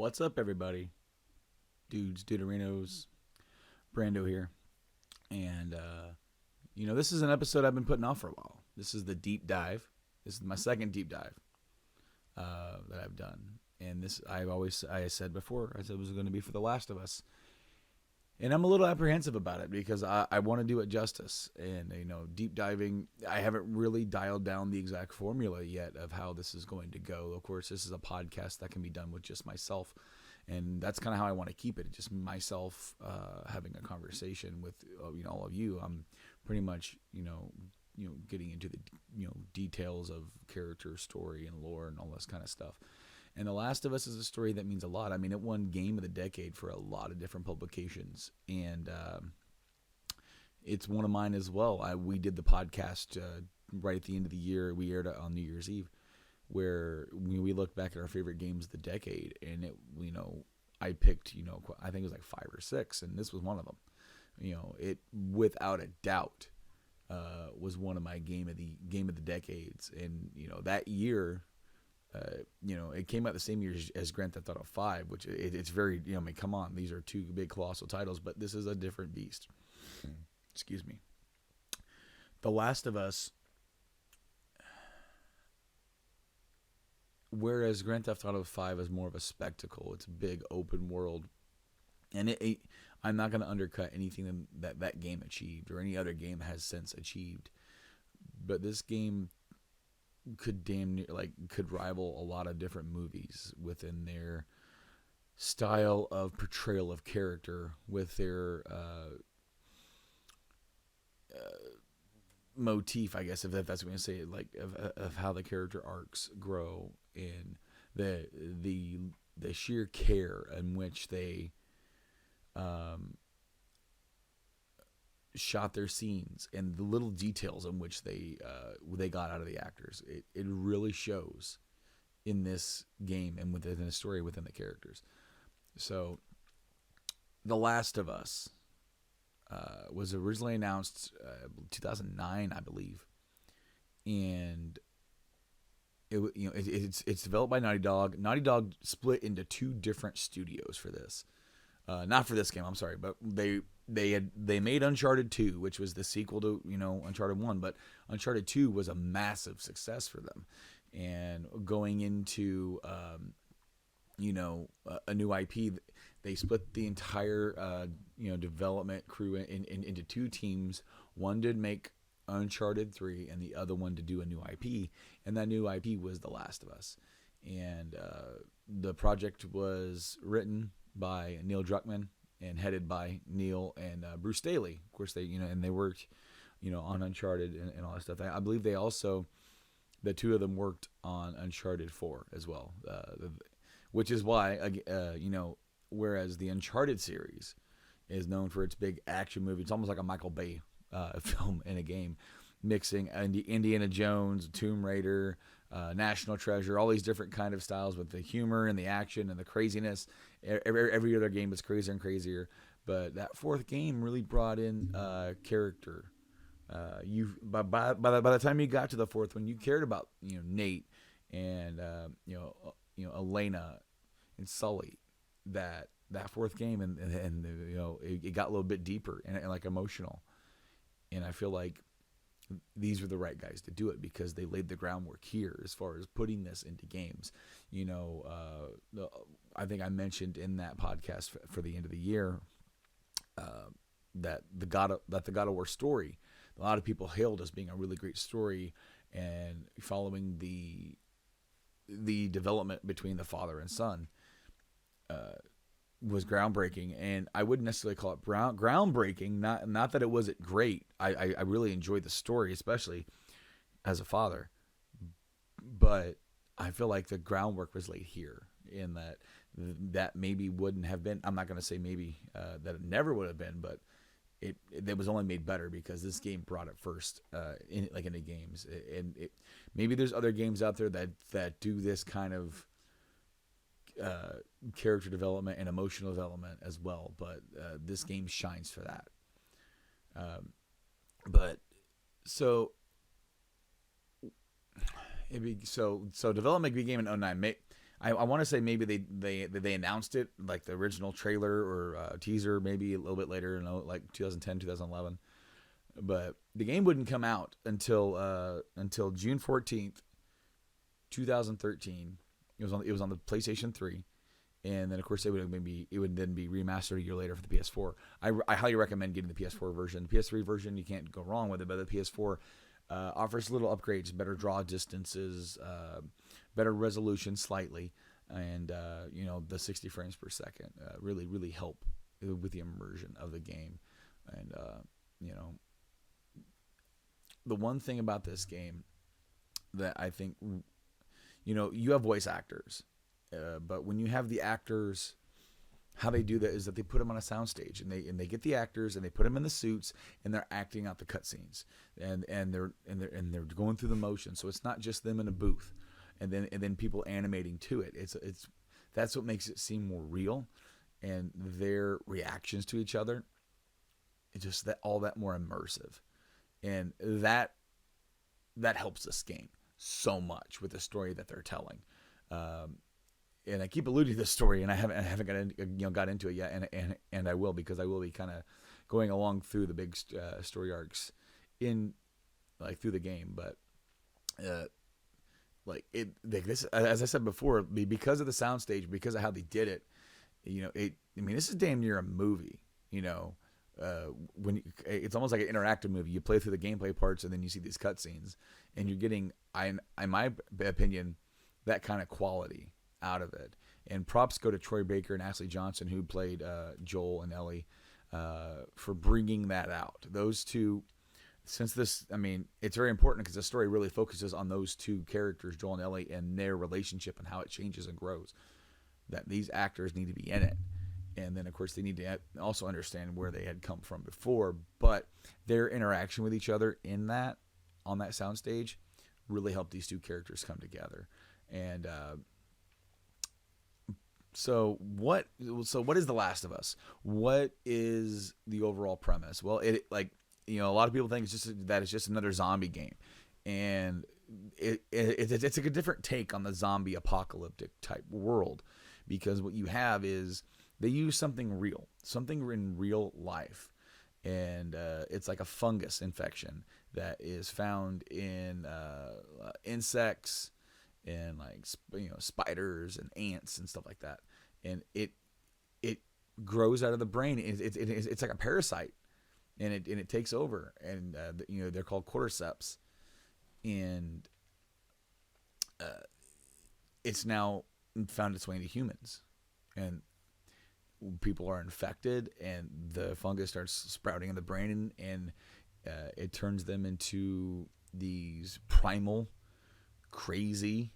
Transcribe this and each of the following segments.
What's up, everybody? Duderinos, Brando here. And, this is an episode I've been putting off for a while. This is the deep dive. This is my second deep dive that I've done. And this, I said before, I said it was going to be for The Last of Us. And I'm a little apprehensive about it because I want to do it justice. And, deep diving, I haven't really dialed down the exact formula yet of how this is going to go. Of course, this is a podcast that can be done with just myself. And that's kind of how I want to keep it. Just myself having a conversation with, all of you. I'm pretty much, getting into the, details of character, story, and lore and all this kind of stuff. And The Last of Us is a story that means a lot. I mean, it won Game of the Decade for a lot of different publications. And it's one of mine as well. We did the podcast right at the end of the year. We aired it on New Year's Eve, where we looked back at our favorite games of the decade. And, I picked, I think it was like 5 or 6. And this was one of them. It, without a doubt, was one of my game of the decades. And, that year... it came out the same year as Grand Theft Auto 5, which it's very, come on, these are two big colossal titles, but this is a different beast. Excuse me. The Last of Us, whereas Grand Theft Auto 5 is more of a spectacle, it's a big open world, and I'm not going to undercut anything that game achieved or any other game has since achieved, but this game could rival a lot of different movies within their style of portrayal of character, with their motif, I guess, if that's what I'm gonna say, like of how the character arcs grow, and the sheer care in which they shot their scenes and the little details in which they got out of the actors. It really shows in this game and within the story, within the characters. So The Last of Us was originally announced 2009, I believe, and it's developed by Naughty Dog. Naughty Dog split into 2 different studios for this. Not for this game, I'm sorry, but they made Uncharted 2, which was the sequel to, Uncharted 1, but Uncharted 2 was a massive success for them. And going into, a new IP, they split the entire, development crew into 2 teams. One did make Uncharted 3 and the other one to do a new IP. And that new IP was The Last of Us. And the project was written by Neil Druckmann and headed by Neil and Bruce Staley. Of course, and they worked, on Uncharted and all that stuff. I believe they also, the 2 of them worked on Uncharted 4 as well, which is why, whereas the Uncharted series is known for its big action movie. It's almost like a Michael Bay film in a game, mixing Indiana Jones, Tomb Raider, National Treasure, all these different kind of styles with the humor and the action and the craziness. Every other game is crazier and crazier, but that 4th game really brought in character. By the time you got to the 4th one, you cared about Nate and Elena and Sully. That 4th game and it got a little bit deeper and like emotional, and I feel like these were the right guys to do it because they laid the groundwork here as far as putting this into games. I think I mentioned in that podcast for the end of the year that the God of War story, a lot of people hailed as being a really great story, and following the the development between the father and son was groundbreaking, and I wouldn't necessarily call it groundbreaking. Not that it wasn't great. I really enjoyed the story, especially as a father, but I feel like the groundwork was laid here, in that maybe wouldn't have been. I'm not going to say maybe that it never would have been, but it was only made better because this game brought it first into games, and maybe there's other games out there that do this kind of character development and emotional development as well, but this game shines for that. But so development began in 2009. I want to say maybe they announced it, like the original trailer or teaser, maybe a little bit later, like 2010, 2011. But the game wouldn't come out until June 14th, 2013. It was on the PlayStation 3, and then of course it would then be remastered a year later for the PS4. I highly recommend getting the PS4 version. The PS3 version, you can't go wrong with it, but the PS4 offers little upgrades, better draw distances, better resolution slightly, and the 60 frames per second really help with the immersion of the game. And the one thing about this game that I think, you have voice actors, but when you have the actors, how they do that is that they put them on a soundstage, and they get the actors and they put them in the suits, and they're acting out the cutscenes, and they're going through the motion. So it's not just them in a booth, and then people animating to it. That's what makes it seem more real, and their reactions to each other, it's just all that more immersive, and that helps this game so much with the story that they're telling. And I keep alluding to this story, and I haven't got into it yet, and I will, because I will be kind of going along through the big story arcs through the game. But this, as I said before, because of the soundstage, because of how they did it, this is damn near a movie. When it's almost like an interactive movie. You play through the gameplay parts, and then you see these cutscenes, and you're getting, in my opinion, that kind of quality out of it. And props go to Troy Baker and Ashley Johnson, who played Joel and Ellie, for bringing that out. Those two, since this, it's very important because the story really focuses on those two characters, Joel and Ellie, and their relationship and how it changes and grows. That these actors need to be in it. And then, of course, they need to also understand where they had come from before. But their interaction with each other on that soundstage really helped these two characters come together. And So what is The Last of Us? What is the overall premise? Well, a lot of people think it's just another zombie game, and it's a different take on the zombie apocalyptic type world, because what you have is they use something in real life, and it's like a fungus infection that is found in insects and spiders and ants and stuff like that, and it grows out of the brain. It's like a parasite, and it takes over, and they're called cordyceps, and it's now found its way into humans, and people are infected, and the fungus starts sprouting in the brain, and it turns them into these primal, crazy,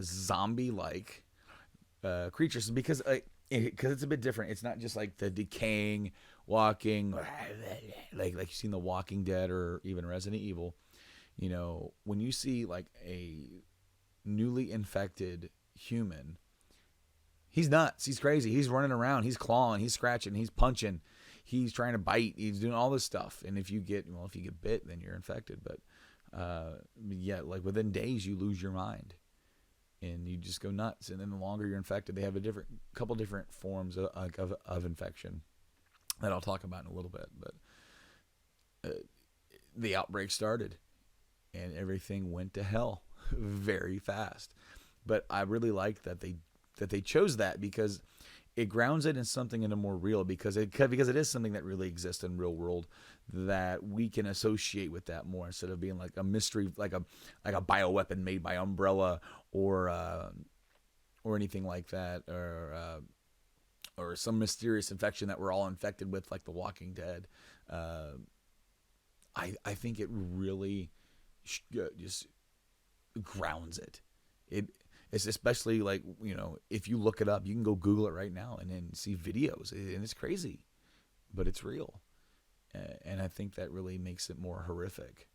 zombie-like creatures, because it's a bit different. It's not just like the decaying, walking, like you've seen The Walking Dead or even Resident Evil. When you see like a newly infected human, he's nuts. He's crazy. He's running around. He's clawing. He's scratching. He's punching. He's trying to bite. He's doing all this stuff. And if you get bit, then you're infected. But within days, you lose your mind, and you just go nuts. And then the longer you're infected, they have couple different forms of infection that I'll talk about in a little bit. But the outbreak started, and everything went to hell very fast. But I really liked that they chose that, because it grounds it in something in a more real, because it is something that really exists in real world, that we can associate with that more, instead of being like a mystery, like a bioweapon made by Umbrella, or anything like that, or some mysterious infection that we're all infected with, like The Walking Dead. Uh, I think it really just grounds it. It's especially, like, if you look it up, you can go Google it right now and then see videos, and it's crazy, but it's real. And I think that really makes it more horrific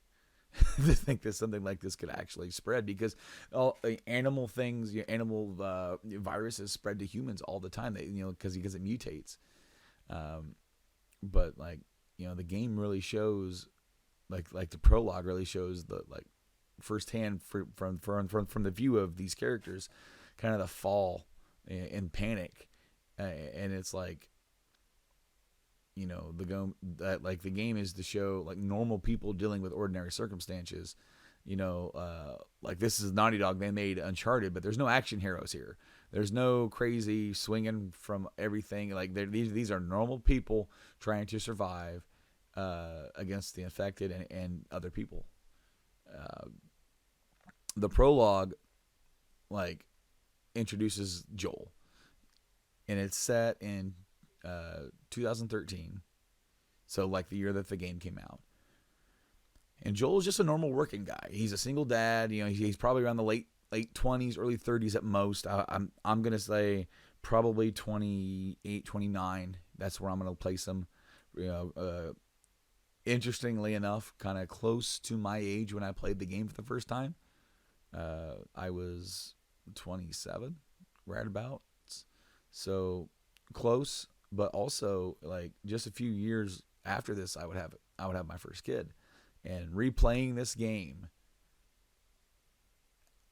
to think that something like this could actually spread, because all animal things, animal viruses spread to humans all the time. Because it mutates. But like, the game really shows, like the prologue really shows the, like, firsthand from the view of these characters, kind of the fall and panic, and it's like, the game is to show, like, normal people dealing with ordinary circumstances. Like, this is Naughty Dog. They made Uncharted, but there's no action heroes here. There's no crazy swinging from everything. Like, these are normal people trying to survive against the infected and other people. The prologue, like, introduces Joel, and it's set in 2013, so, like, the year that the game came out. And Joel's just a normal working guy. He's a single dad. He's probably around the late 20s, early 30s at most. I'm gonna say probably 28, 29. That's where I'm gonna place him. Interestingly enough, kind of close to my age when I played the game for the first time. I was 27, right about. So close, but also, like, just a few years after this, I would have my first kid, and replaying this game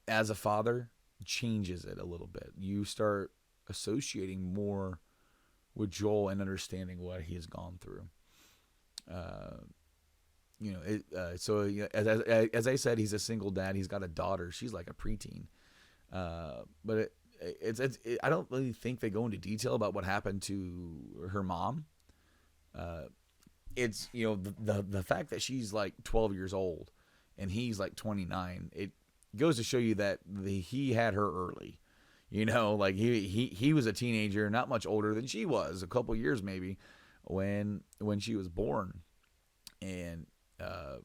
as a father changes it a little bit. You start associating more with Joel and understanding what he has gone through. As I said, he's a single dad. He's got a daughter. She's like a preteen. But I don't really think they go into detail about what happened to her mom. It's, the fact that she's like 12 years old and he's like 29. It goes to show you that he had her early. Like, he was a teenager, not much older than she was, a couple years maybe, when she was born. And I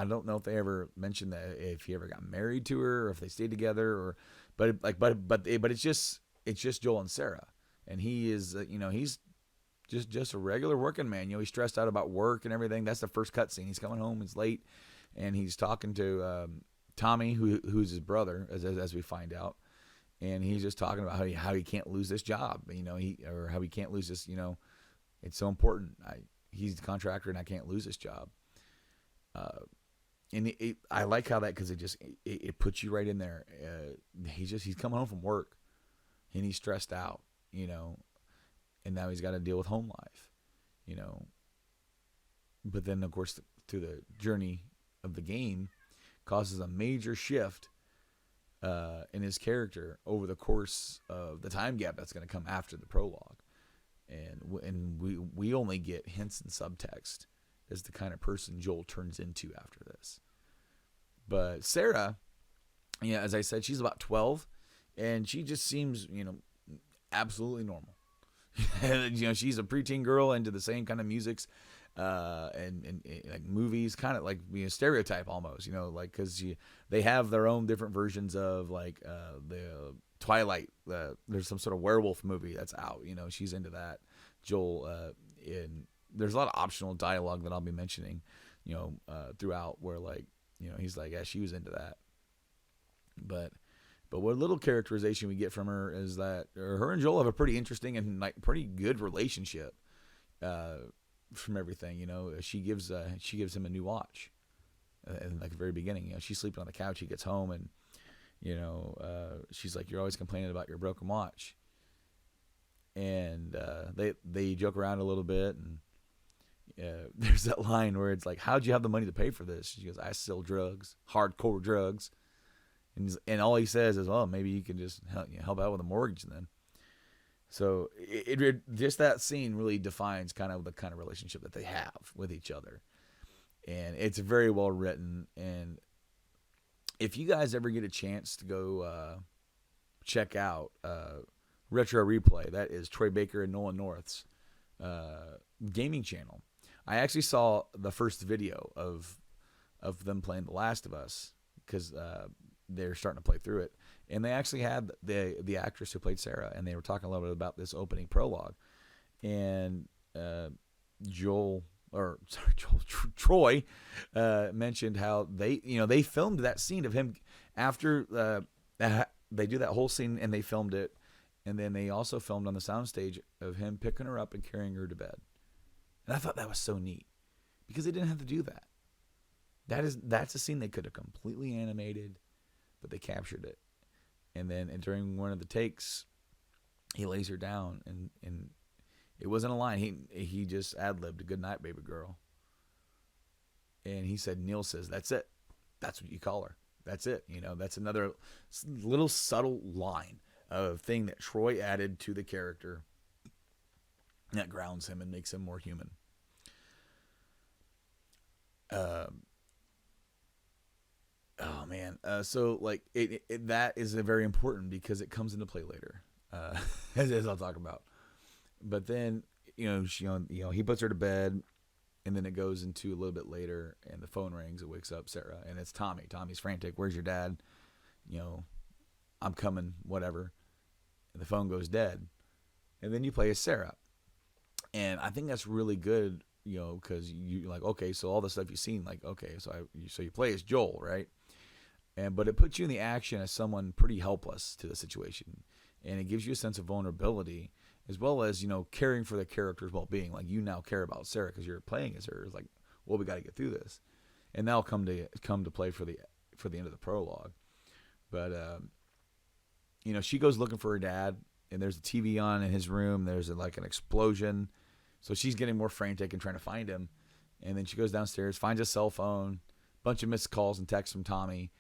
don't know if they ever mentioned that, if he ever got married to her, or if they stayed together, but it's just Joel and Sarah, and he is he's just a regular working man. He's stressed out about work and everything. That's the first cutscene. He's coming home, it's late, and he's talking to Tommy, who's his brother, as we find out, and he's just talking about how he can't lose this job, how he can't lose this. It's so important. He's the contractor, and I can't lose this job. And I like how that, because it puts you right in there. He's coming home from work, and he's stressed out, and now he's got to deal with home life, But then, of course, through the journey of the game, causes a major shift in his character over the course of the time gap that's going to come after the prologue. And we only get hints and subtext as the kind of person Joel turns into after this. But Sarah, as I said, she's about 12, and she just seems, absolutely normal. She's a preteen girl into the same kind of musics, and like movies, kind of like stereotype almost, like, because they have their own different versions of, like, the Twilight. There's some sort of werewolf movie that's out. She's into that. Joel, and there's a lot of optional dialogue that I'll be mentioning, throughout, where, like, he's like, yeah, she was into that. But what little characterization we get from her is that her and Joel have a pretty interesting and, like, pretty good relationship. From everything, she gives him a new watch, in, like, the very beginning. She's sleeping on the couch. He gets home, and she's like, "You're always complaining about your broken watch." And they joke around a little bit, and there's that line where it's like, "How'd you have the money to pay for this?" She goes, "I sell drugs, hardcore drugs." And all he says is, "Well, maybe you can just help out with a mortgage then." So just that scene really defines kind of the kind of relationship that they have with each other, and it's very well written. And if you guys ever get a chance to go check out Retro Replay, that is Troy Baker and Nolan North's gaming channel. I actually saw the first video of them playing The Last of Us because they're starting to play through it, and they actually had the actress who played Sarah, and they were talking a little bit about this opening prologue, and Troy mentioned how they filmed that scene of him after they do that whole scene and they filmed it, and then they also filmed on the soundstage of him picking her up and carrying her to bed. And I thought that was so neat because they didn't have to do that. That's a scene they could have completely animated, but they captured it. And then during one of the takes, he lays her down, and it wasn't a line. He just ad-libbed, "Good night, baby girl." And he said, Neil says, "That's it. That's what you call her. That's it." That's another little subtle line of thing that Troy added to the character that grounds him and makes him more human. Oh man. So like that is very important because it comes into play later, as I'll talk about. But then he puts her to bed, and then it goes into a little bit later, and the phone rings. It wakes up Sarah, and it's Tommy. Tommy's frantic. "Where's your dad? I'm coming. Whatever." And the phone goes dead, and then you play as Sarah, and I think that's really good. Because you're like, okay, so all the stuff you've seen, like, okay, so you play as Joel, right? But it puts you in the action as someone pretty helpless to the situation, and it gives you a sense of vulnerability as well as caring for the character's well-being. Like, you now care about Sarah because you're playing as her. It's like, well, we got to get through this, and that'll come to play for the end of the prologue. But she goes looking for her dad, and there's a TV on in his room. There's an explosion. So she's getting more frantic and trying to find him. And then she goes downstairs, finds a cell phone, bunch of missed calls and texts from Tommy.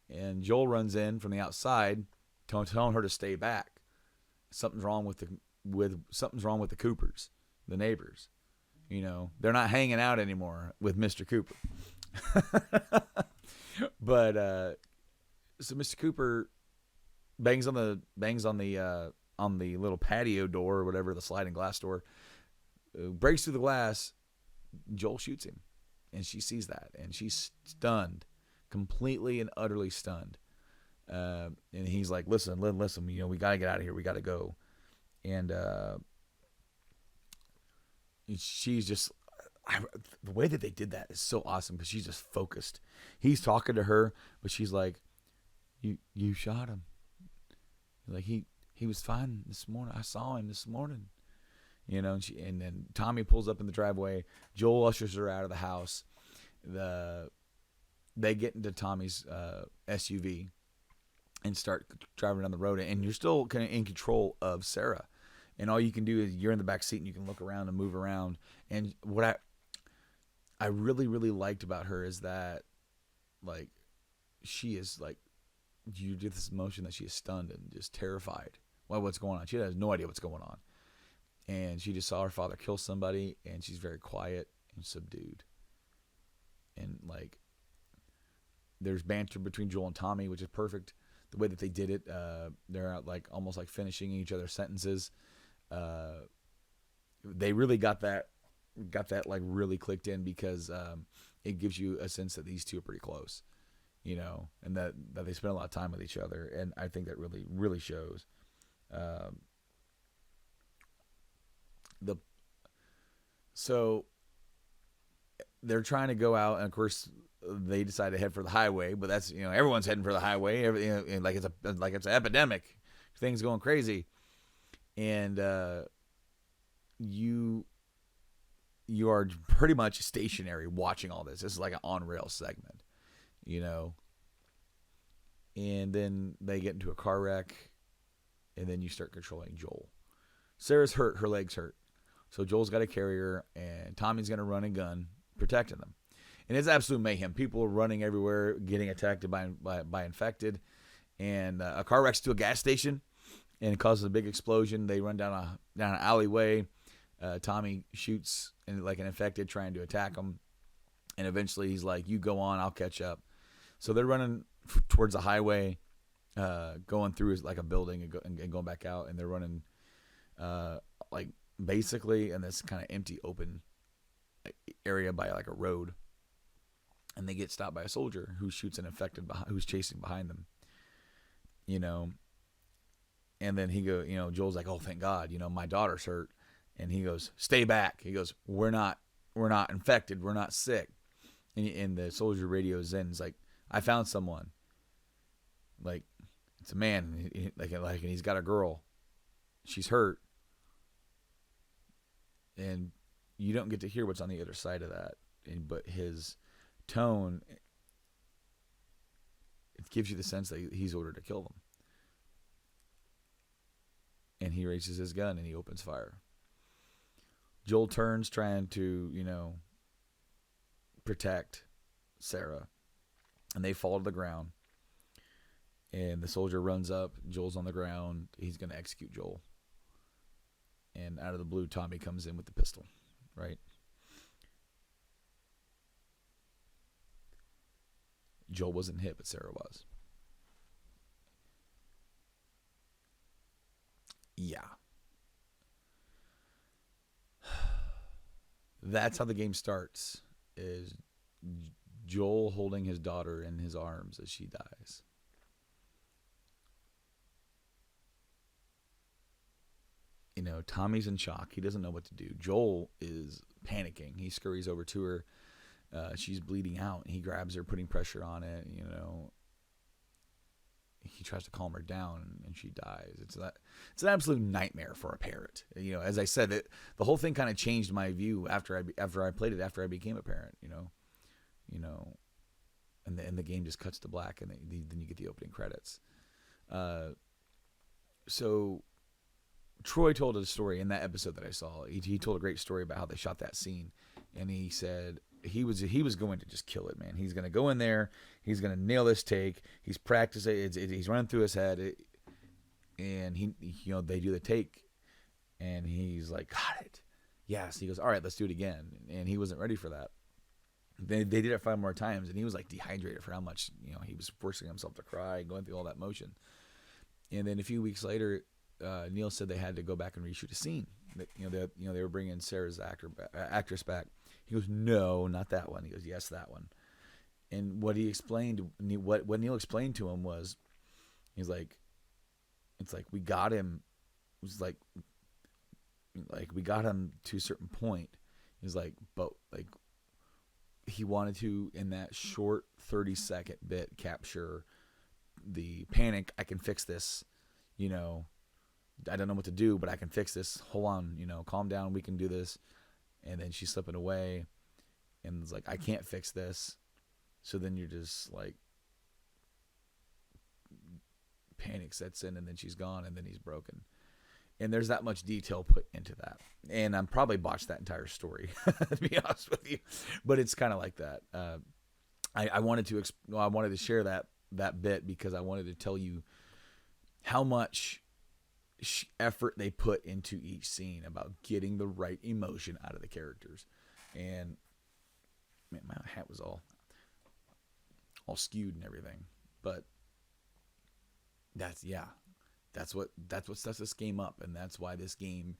And Joel runs in from the outside, telling her to stay back. Something's wrong with the Coopers, the neighbors. They're not hanging out anymore with Mr. Cooper. But so Mr. Cooper bangs on the little patio door or whatever, the sliding glass door. Breaks through the glass. Joel shoots him, and she sees that, and she's stunned, completely and utterly stunned. And he's like, listen, we gotta get out of here. We gotta go. And she's just, the way that they did that is so awesome because she's just focused. He's talking to her, but she's like, you shot him. Like he was fine this morning. I saw him this morning. And then Tommy pulls up in the driveway. Joel ushers her out of the house. They get into Tommy's SUV and start driving down the road. And you're still kind of in control of Sarah. And all you can do is you're in the back seat and you can look around and move around. And what I really, really liked about her is that, like, she is like, you get this emotion that she is stunned and just terrified. What's going on? She has no idea what's going on. And she just saw her father kill somebody, and she's very quiet and subdued. And, like, there's banter between Joel and Tommy, which is perfect. The way that they did it, they're almost like finishing each other's sentences. They really got that like really clicked in because it gives you a sense that these two are pretty close, and that they spend a lot of time with each other. And I think that really, really shows. So they're trying to go out, and of course they decide to head for the highway. But that's everyone's heading for the highway. Like it's an epidemic, things going crazy, and you are pretty much stationary watching all this. This is like an on rail segment, And then they get into a car wreck, and then you start controlling Joel. Sarah's hurt; her legs hurt. So Joel's got to carry her, and Tommy's going to run and gun, protecting them. And it's absolute mayhem. People are running everywhere, getting attacked by infected. And a car wrecks to a gas station, and it causes a big explosion. They run down an alleyway. Tommy shoots like an infected trying to attack him, and eventually he's like, "You go on, I'll catch up." So they're running towards the highway, going through like a building and going back out, and they're running like basically in this kind of empty open area by like a road, and they get stopped by a soldier who shoots an infected who's chasing behind them. And then Joel's like, "Oh, thank God, my daughter's hurt," and he goes, "Stay back." He goes, "We're not infected, we're not sick." And the soldier radios in. He's like, "I found someone. Like, it's a man. And he's got a girl. She's hurt." And you don't get to hear what's on the other side of that. But his tone, it gives you the sense that he's ordered to kill them. And he raises his gun and he opens fire. Joel turns trying to, protect Sarah. And they fall to the ground. And the soldier runs up. Joel's on the ground. He's going to execute Joel. And out of the blue, Tommy comes in with the pistol, right? Joel wasn't hit, but Sarah was. Yeah. That's how the game starts, is Joel holding his daughter in his arms as she dies. Tommy's in shock. He doesn't know what to do. Joel is panicking. He scurries over to her. She's bleeding out. He grabs her, putting pressure on it. He tries to calm her down, and she dies. It's an absolute nightmare for a parent. As I said, the whole thing kind of changed my view after I played it. After I became a parent, and the game just cuts to black, and then you get the opening credits. So Troy told a story in that episode that I saw. He told a great story about how they shot that scene, and he said he was going to just kill it, man. He's going to go in there. He's going to nail this take. He's practicing. He's running through his head, and they do the take, and he's like, "Got it." Yes. He goes, "All right, let's do it again." And he wasn't ready for that. They did it 5 more times, and he was like dehydrated for how much he was forcing himself to cry, going through all that motion. And then a few weeks later, Neil said they had to go back and reshoot a scene. They were bringing Sarah's actress back. He goes, "No, not that one." He goes, "Yes, that one." And what he explained, what Neil explained to him was, he's like, it's like we got him. It was like we got him to a certain point. He's like, but like he wanted to, in that short 30-second bit, capture the panic. I can fix this. I don't know what to do, but I can fix this. Hold on, calm down. We can do this. And then she's slipping away, and it's like, I can't fix this. So then you're just like, panic sets in, and then she's gone, and then he's broken. And there's that much detail put into that. And I'm probably botched that entire story, to be honest with you. But it's kind of like that. I wanted to share that bit because I wanted to tell you how much effort they put into each scene about getting the right emotion out of the characters. And man, my hat was all skewed and everything, but that's what sets this game up, and that's why this game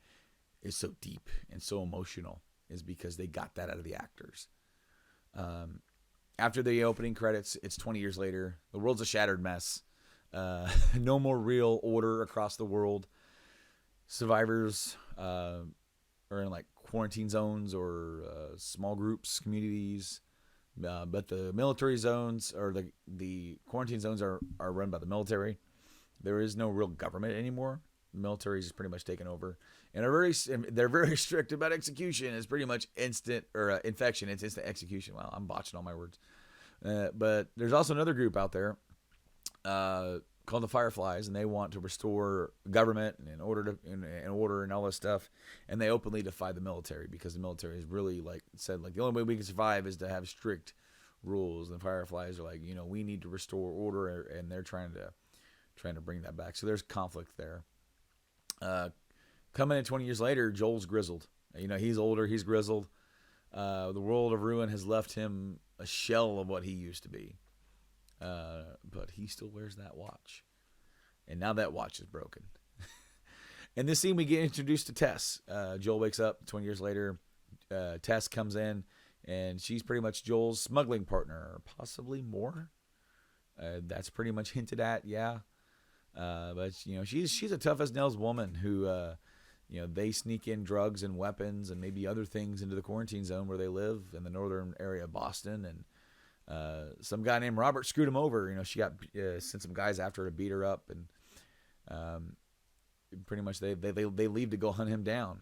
is so deep and so emotional, is because they got that out of the actors. After the opening credits, it's 20 years later. The world's a shattered mess. No more real order across the world. Survivors are in like quarantine zones or small groups, communities. But the military zones, or the quarantine zones, are run by the military. There is no real government anymore. The military is pretty much taken over, and they're very strict about execution. It's pretty much instant, or infection. It's instant execution. Wow, I'm botching all my words. But there's also another group out there called the Fireflies, and they want to restore government and order and all this stuff. And they openly defy the military, because the military has really said the only way we can survive is to have strict rules. And the Fireflies are like, we need to restore order, and they're trying to bring that back. So there's conflict there. Uh, Coming in 20 years later, Joel's grizzled. You know, he's older, he's grizzled. The world of ruin has left him a shell of what he used to be. But he still wears that watch. And now that watch is broken. In this scene, we get introduced to Tess. Joel wakes up 20 years later. Tess comes in, and she's pretty much Joel's smuggling partner, or possibly more. That's pretty much hinted at, yeah. But you know, she's a tough as nails woman who, you know, they sneak in drugs and weapons and maybe other things into the quarantine zone where they live in the northern area of Boston. And some guy named Robert screwed him over. You know, she got sent some guys after her to beat her up, and pretty much they leave to go hunt him down.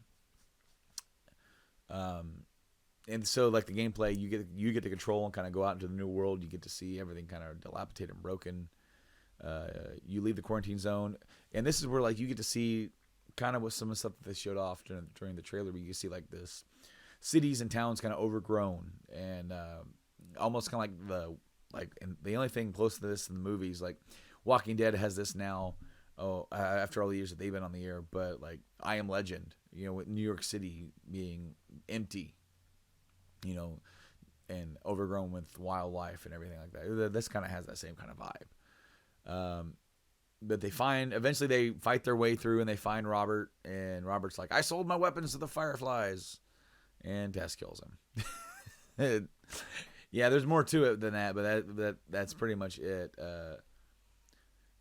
And so like the gameplay, you get to control and kind of go out into the new world. You get to see everything kind of dilapidated and broken. You leave the quarantine zone, and this is where like you get to see kind of what some of the stuff that they showed off during the trailer. Where you see like this cities and towns kind of overgrown and almost kind of and the only thing close to this in the movies, like Walking Dead has this now. After all the years that they've been on the air, but like I Am Legend, you know, with New York City being empty, you know, and overgrown with wildlife and everything like that. This kind of has that same kind of vibe. But eventually they fight their way through and they find Robert, and Robert's like, I sold my weapons to the Fireflies, and Tess kills him. Yeah, there's more to it than that, but that's pretty much it.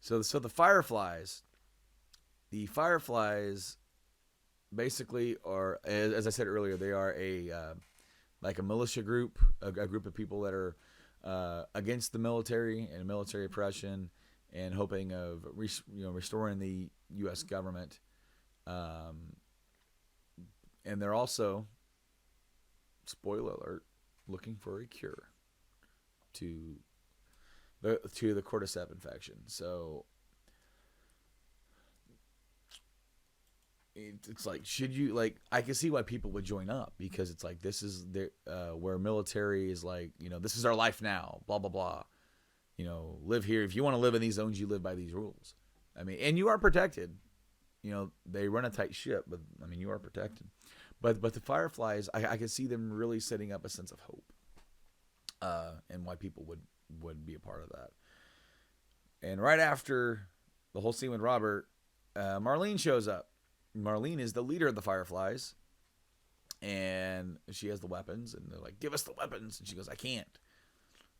So the Fireflies basically are, as I said earlier, they are like a militia group, a group of people that are against the military and military oppression, and hoping of restoring the U.S. government. And they're also, spoiler alert, looking for a cure to the cordyceps infection. So it's like, should you, like, I can see why people would join up, because it's like, this is where military is like, you know, this is our life now, blah blah blah, you know, live here. If you want to live in these zones, you live by these rules. I mean, and you are protected. You know, they run a tight ship, but I mean, you are protected. But the Fireflies, I can see them really setting up a sense of hope, and why people would be a part of that. And right after the whole scene with Robert, Marlene shows up. Marlene is the leader of the Fireflies, and she has the weapons, and they're like, give us the weapons, and she goes, I can't.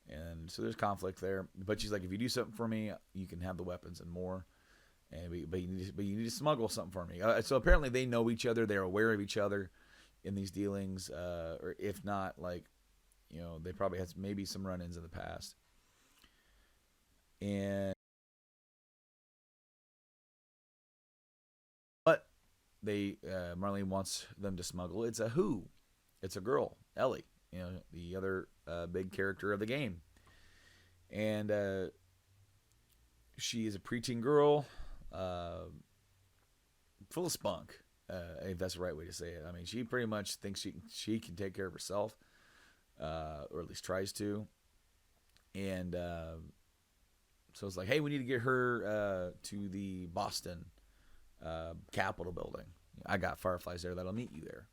And so there's conflict there, but she's like, if you do something for me, you can have the weapons and more. But you need to smuggle something for me. So apparently they know each other. They're aware of each other in these dealings, or if not, like, you know, they probably had maybe some run-ins in the past. And but Marlene wants them to smuggle. It's a girl, Ellie. You know, the other big character of the game, and she is a preteen girl. Full of spunk, if that's the right way to say it. I mean, she pretty much thinks she can take care of herself, or at least tries to. And so it's like, hey, we need to get her to the Boston Capitol building. I got Fireflies there that'll meet you there.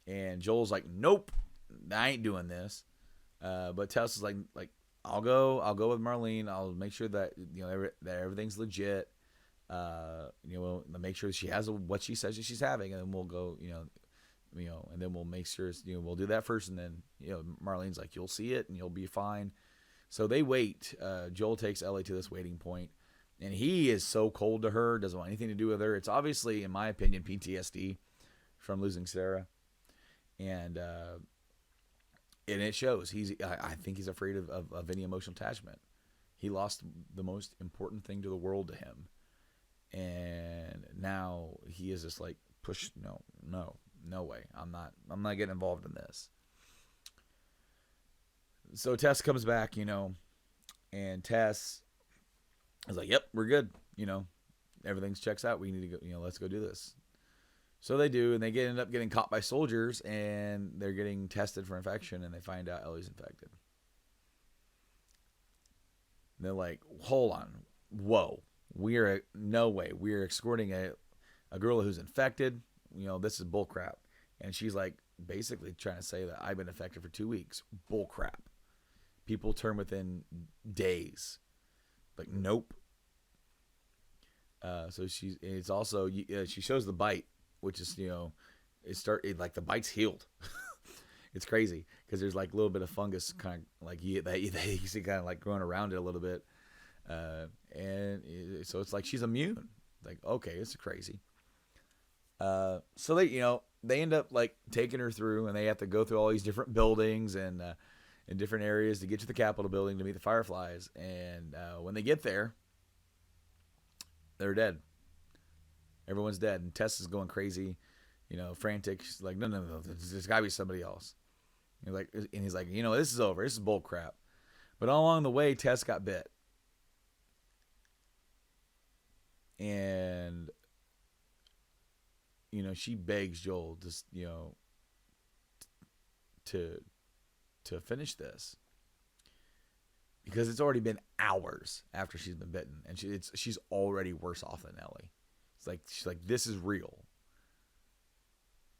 And Joel's like, nope, I ain't doing this. But Tess is like, I'll go with Marlene. I'll make sure that, you know, that everything's legit. You know, make sure she has what she says that she's having, and then we'll go, you know, and then we'll make sure, you know, we'll do that first, and then, you know, Marlene's like, you'll see it and you'll be fine. So they wait. Joel takes Ellie to this waiting point, and he is so cold to her, doesn't want anything to do with her. It's obviously, in my opinion, PTSD from losing Sarah, and it shows. I think he's afraid of any emotional attachment. He lost the most important thing to the world to him. And now he is just like, no way. I'm not getting involved in this. So Tess comes back, you know, and Tess is like, yep, we're good. You know, everything's checks out. We need to go, you know, let's go do this. So they do, and they end up getting caught by soldiers, and they're getting tested for infection, and they find out Ellie's infected. And they're like, hold on. Whoa. No way. We're escorting a girl who's infected. This is bull crap. And she's like basically trying to say that I've been infected for 2 weeks. Bull crap. People turn within days. Like, nope. So she shows the bite, which is, like the bite's healed. It's crazy because there's like a little bit of fungus kind of like that you see kind of like growing around it a little bit. So it's like she's immune. Like, okay, it's crazy. So they end up like taking her through, and they have to go through all these different buildings and in different areas to get to the Capitol building to meet the Fireflies. And when they get there, they're dead. Everyone's dead, and Tess is going crazy, frantic. She's like, no, there's got to be somebody else. And he's like, this is over. This is bull crap. But all along the way, Tess got bit. And, she begs Joel to finish this. Because it's already been hours after she's been bitten. And she's already worse off than Ellie. She's like, this is real.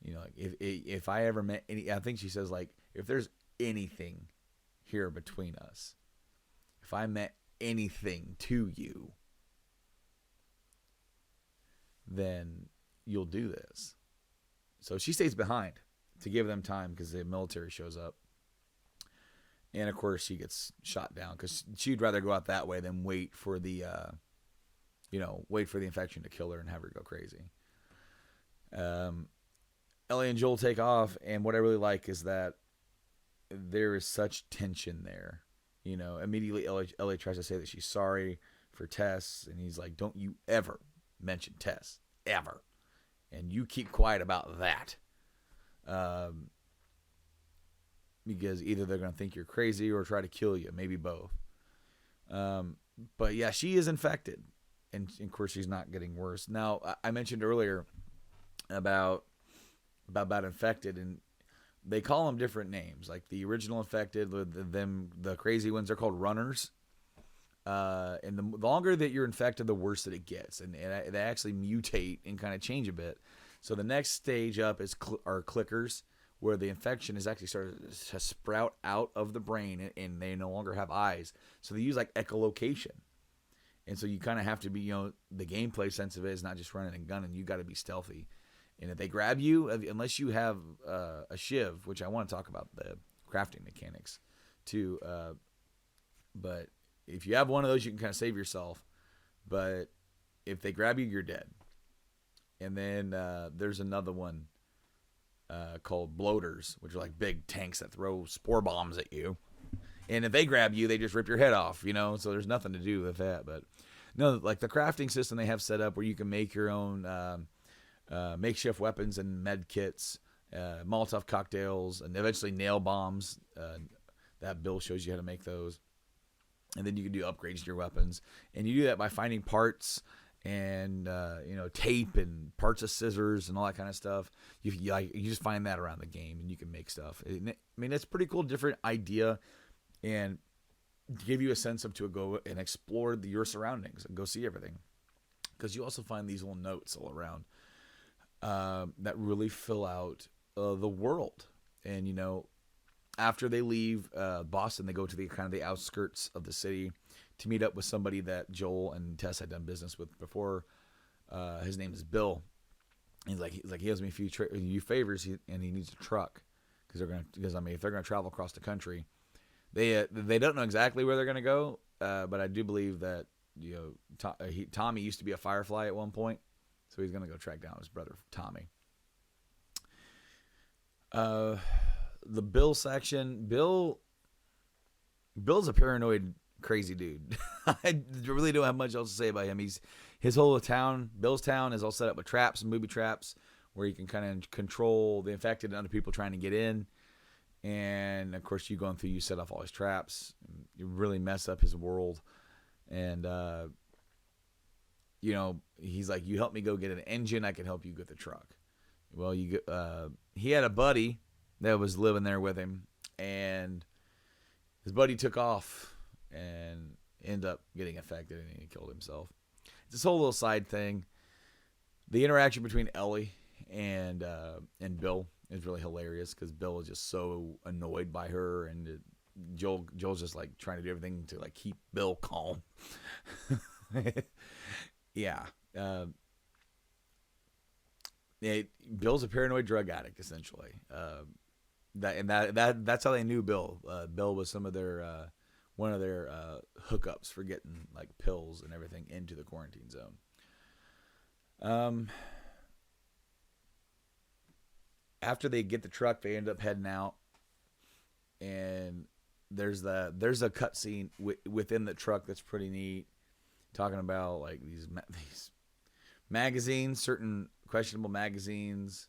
Like if I ever met any, I think she says like, if there's anything here between us, if I meant anything to you, then you'll do this. So she stays behind to give them time because the military shows up. And of course she gets shot down because she'd rather go out that way than wait for the infection to kill her and have her go crazy. Ellie and Joel take off, and what I really like is that there is such tension there. Immediately Ellie tries to say that she's sorry for Tess, and he's like, don't you ever mention Tess, ever. And you keep quiet about that. Because either they're going to think you're crazy or try to kill you, maybe both. But yeah, she is infected, and of course she's not getting worse. Now, I mentioned earlier about infected, and they call them different names. Like the original infected, the crazy ones are called runners. And the longer that you're infected, the worse that it gets, and they actually mutate and kind of change a bit. So the next stage up are clickers, where the infection is actually started to sprout out of the brain, and they no longer have eyes. So they use like echolocation. And so you kind of have to be, the gameplay sense of it is not just running and gunning. You got to be stealthy. And if they grab you, unless you have a shiv, which I want to talk about the crafting mechanics too. But if you have one of those, you can kind of save yourself. But if they grab you, you're dead. And then there's another one called bloaters, which are like big tanks that throw spore bombs at you. And if they grab you, they just rip your head off, So there's nothing to do with that. But no, like the crafting system they have set up where you can make your own makeshift weapons and med kits, Molotov cocktails, and eventually nail bombs. That Bill shows you how to make those. And then you can do upgrades to your weapons. And you do that by finding parts and, tape and parts of scissors and all that kind of stuff. You just find that around the game, and you can make stuff. It's a pretty cool, different idea, and give you a sense of to go and explore your surroundings and go see everything. Because you also find these little notes all around that really fill out the world. And, after they leave Boston, they go to the outskirts of the city to meet up with somebody that Joel and Tess had done business with before. His name is Bill. He's like he owes me a few favors, and he needs a truck because if they're gonna travel across the country, they don't know exactly where they're gonna go, but I do believe that Tommy used to be a Firefly at one point, so he's gonna go track down his brother Tommy. The Bill section. Bill's a paranoid, crazy dude. I really don't have much else to say about him. His whole town, Bill's town, is all set up with traps and booby traps where you can kind of control the infected and other people trying to get in. And of course, you set off all his traps. You really mess up his world. And he's like, "You help me go get an engine, I can help you get the truck." Well, he had a buddy that was living there with him, and his buddy took off and ended up getting infected, and he killed himself. It's this whole little side thing. The interaction between Ellie and Bill is really hilarious because Bill is just so annoyed by her, and Joel's just like trying to do everything to like keep Bill calm. Yeah. Uh, Bill's a paranoid drug addict essentially. That's how they knew Bill. Bill was some of their one of their hookups for getting like pills and everything into the quarantine zone. Um, After they get the truck, they end up heading out, and there's a cut scene within the truck that's pretty neat, talking about like these magazines, certain questionable magazines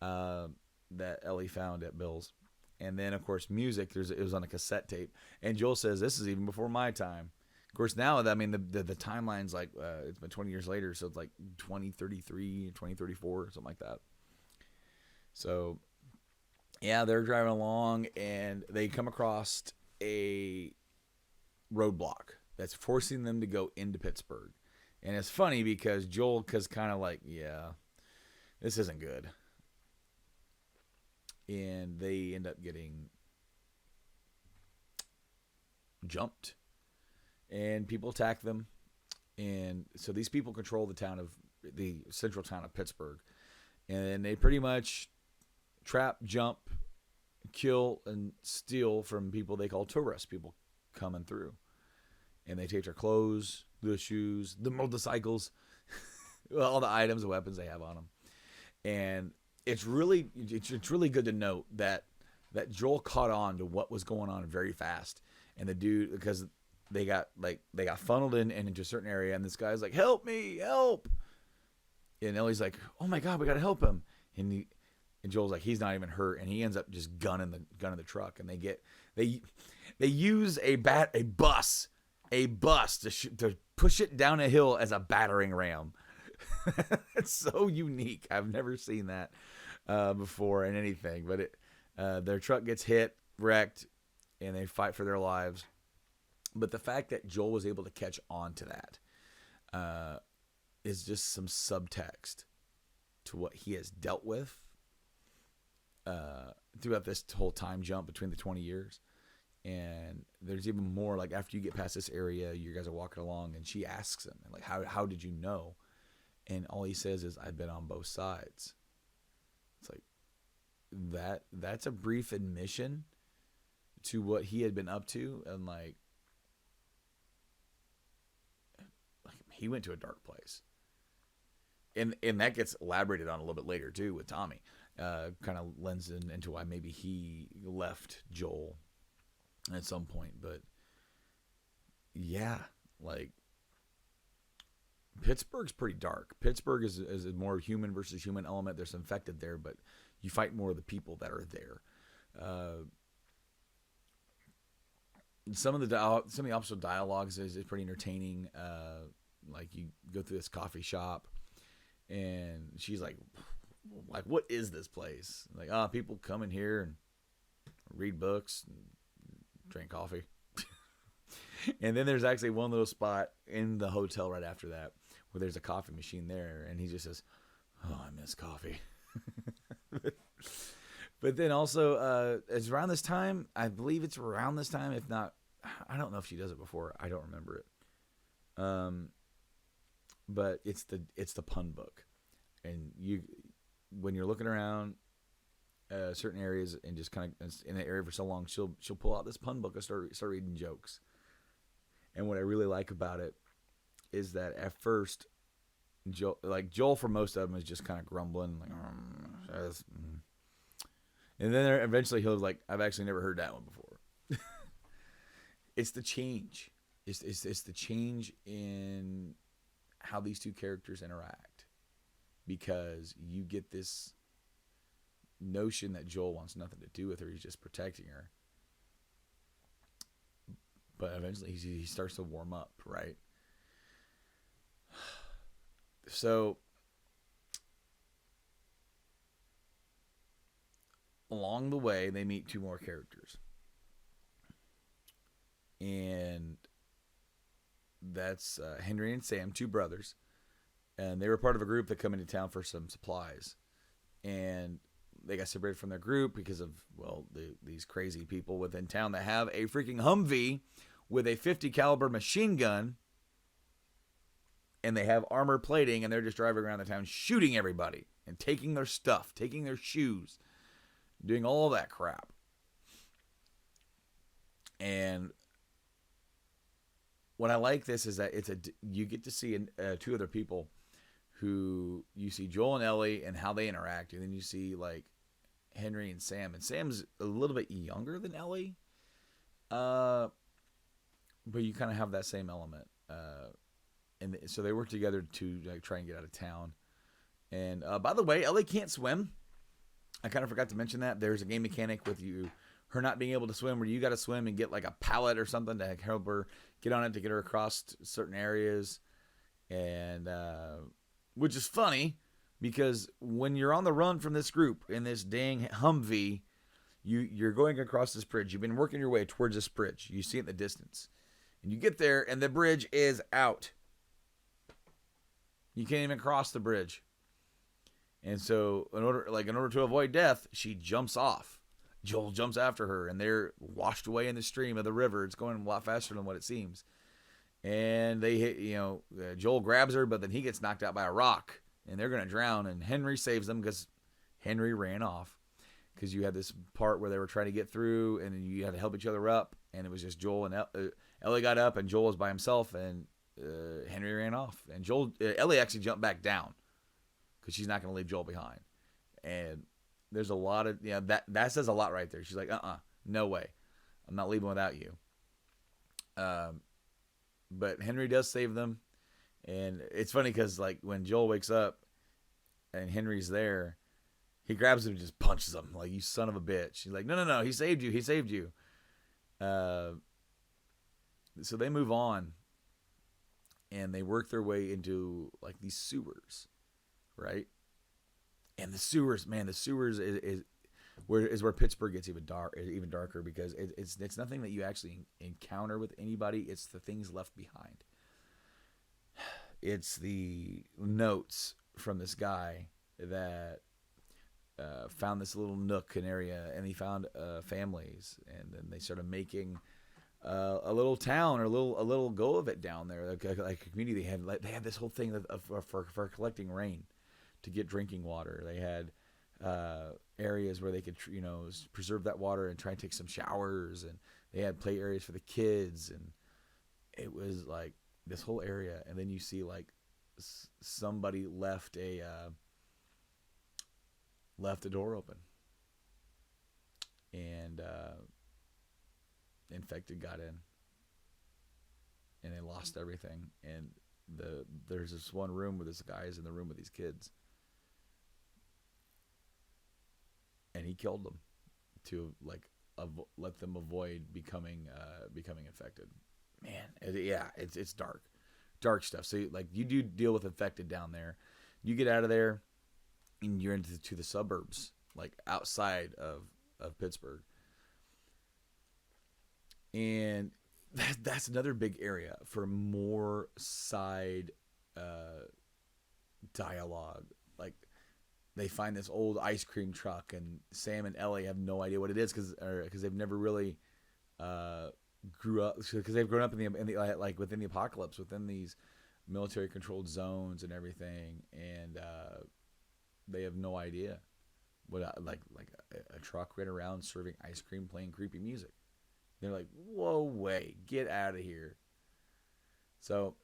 that Ellie found at Bill's. And then, of course, music. It was on a cassette tape. And Joel says, this is even before my time. Of course, now, I mean, the timeline's like, it's been 20 years later, so it's like 2033, 2034, something like that. So, yeah, they're driving along, and they come across a roadblock that's forcing them to go into Pittsburgh. And it's funny because Joel is kind of like, yeah, this isn't good. And they end up getting jumped. And people attack them. And so these people control the central town of Pittsburgh. And they pretty much trap, jump, kill, and steal from people they call tourists, people coming through. And they take their clothes, the shoes, the motorcycles, all the items, the weapons they have on them. And it's really good to note that Joel caught on to what was going on very fast. And the dude, because they got funneled into a certain area, and this guy's like, "Help me, help!" And Ellie's like, "Oh my God, we gotta help him!" And Joel's like, "He's not even hurt," and he ends up just gunning the truck. And they use a bus to push it down a hill as a battering ram. It's so unique. I've never seen that before in anything. But their truck gets hit, wrecked, and they fight for their lives. But the fact that Joel was able to catch on to that is just some subtext to what he has dealt with throughout this whole time jump between the 20 years. And there's even more, like after you get past this area, you guys are walking along, and she asks him, like, how did you know? And all he says is, "I've been on both sides." It's like that's a brief admission to what he had been up to, and like he went to a dark place. And that gets elaborated on a little bit later too with Tommy. Kind of lends into why maybe he left Joel at some point. But yeah, like Pittsburgh's pretty dark. Pittsburgh is a more human versus human element. There's infected there, but you fight more of the people that are there. Some of the optional dialogues is pretty entertaining. Like you go through this coffee shop, and she's like, what is this place? Like, people come in here and read books and drink coffee. And then there's actually one little spot in the hotel right after that where there's a coffee machine there, and he just says, "Oh, I miss coffee." But then also, it's around this time. I believe it's around this time. If not, I don't know if she does it before. I don't remember it. But it's the pun book, and when you're looking around certain areas and just kind of in the area for so long, she'll pull out this pun book and start reading jokes. And what I really like about it is that at first, Joel for most of them is just kind of grumbling, like, and then eventually he'll like, "I've actually never heard that one before." It's the change. It's the change in how these two characters interact, because you get this notion that Joel wants nothing to do with her. He's just protecting her. But eventually he starts to warm up, right? So along the way, they meet two more characters. And that's Henry and Sam, two brothers. and they were part of a group that come into town for some supplies, and they got separated from their group because of, well, these crazy people within town that have a freaking Humvee with a 50 caliber machine gun, and they have armor plating, and they're just driving around the town shooting everybody and taking their stuff, taking their shoes, doing all that crap. And what I like this is that you get to see two other people who you see Joel and Ellie and how they interact, and then you see like Henry and Sam. And Sam's a little bit younger than Ellie, but you kind of have that same element. And so they work together to like try and get out of town. And by the way, Ellie can't swim. I kind of forgot to mention that. There's a game mechanic with her not being able to swim, where you got to swim and get like a pallet or something to help her get on it to get her across certain areas. And which is funny, because when you're on the run from this group in this dang Humvee, you're going across this bridge. You've been working your way towards this bridge. You see it in the distance. And you get there, and the bridge is out. You can't even cross the bridge. And so in order to avoid death, she jumps off. Joel jumps after her, and they're washed away in the stream of the river. It's going a lot faster than what it seems. And they hit, Joel grabs her, but then he gets knocked out by a rock, and they're going to drown. And Henry saves them because Henry ran off. Because you had this part where they were trying to get through, and you had to help each other up. And it was just Joel and Ellie got up, and Joel was by himself, and Henry ran off. And Ellie actually jumped back down because she's not going to leave Joel behind. And there's a lot of, that says a lot right there. She's like, no way. I'm not leaving without you. But Henry does save them. And it's funny because like when Joel wakes up and Henry's there, he grabs him and just punches him like, you son of a bitch. He's like, no, he saved you. He saved you. So they move on, and they work their way into like these sewers, right? And the sewers is where Pittsburgh gets even darker, because it's nothing that you actually encounter with anybody. It's the things left behind. It's the notes from this guy that found this little nook and area, and he found families, and then they started making a little town or a little go of it down there, like a community. They had this whole thing for collecting rain to get drinking water. They had areas where they could preserve that water and try and take some showers, and they had play areas for the kids, and it was like this whole area. And then you see like somebody left a door open, and infected got in, and they lost everything. And there's this one room where this guy is in the room with these kids, and he killed them to like let them avoid becoming infected. Man, it's dark stuff. So like you do deal with infected down there. You get out of there, and you're into the suburbs, like outside of Pittsburgh. And that's another big area for more side dialogue. Like they find this old ice cream truck, and Sam and Ellie have no idea what it is because they've never really grew up, because they've grown up in the like within the apocalypse, within these military controlled zones and everything, and they have no idea what like a truck ran around serving ice cream, playing creepy music. They're like, whoa, wait, get out of here. So,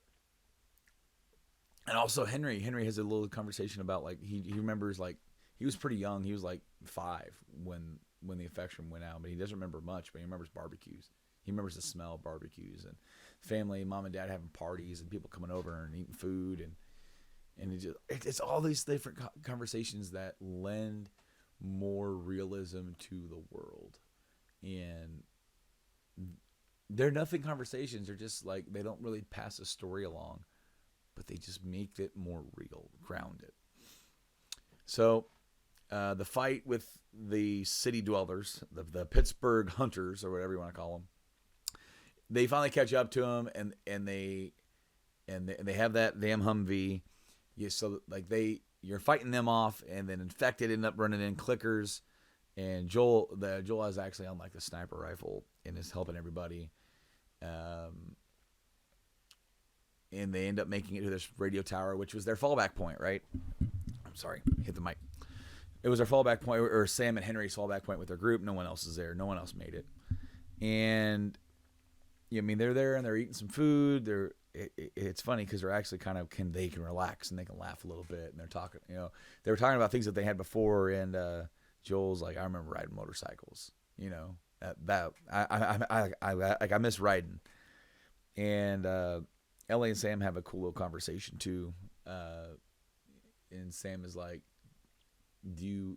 and also Henry has a little conversation about like he remembers, like he was pretty young. He was like 5 when the infection went out, but he doesn't remember much. But he remembers barbecues. He remembers the smell of barbecues and family, mom and dad having parties, and people coming over and eating food, and it's all these different conversations that lend more realism to the world. And they're nothing conversations. They're just like, they don't really pass a story along, but they just make it more real, grounded. So the fight with the city dwellers, the Pittsburgh hunters, or whatever you want to call them, they finally catch up to them, and they have that damn Humvee, so like you're fighting them off, and then infected end up running in clickers, and Joel is actually on like the sniper rifle and is helping everybody, and they end up making it to this radio tower, which was their fallback point, right? I'm sorry, hit the mic. It was their fallback point, or Sam and Henry's fallback point with their group. No one else is there. No one else made it. And I mean, they're there and they're eating some food. It's funny because they're actually kind of they can relax and they can laugh a little bit. And they're talking, they were talking about things that they had before. And Joel's like, I remember riding motorcycles. I miss riding. And Ellie and Sam have a cool little conversation too. And Sam is like, do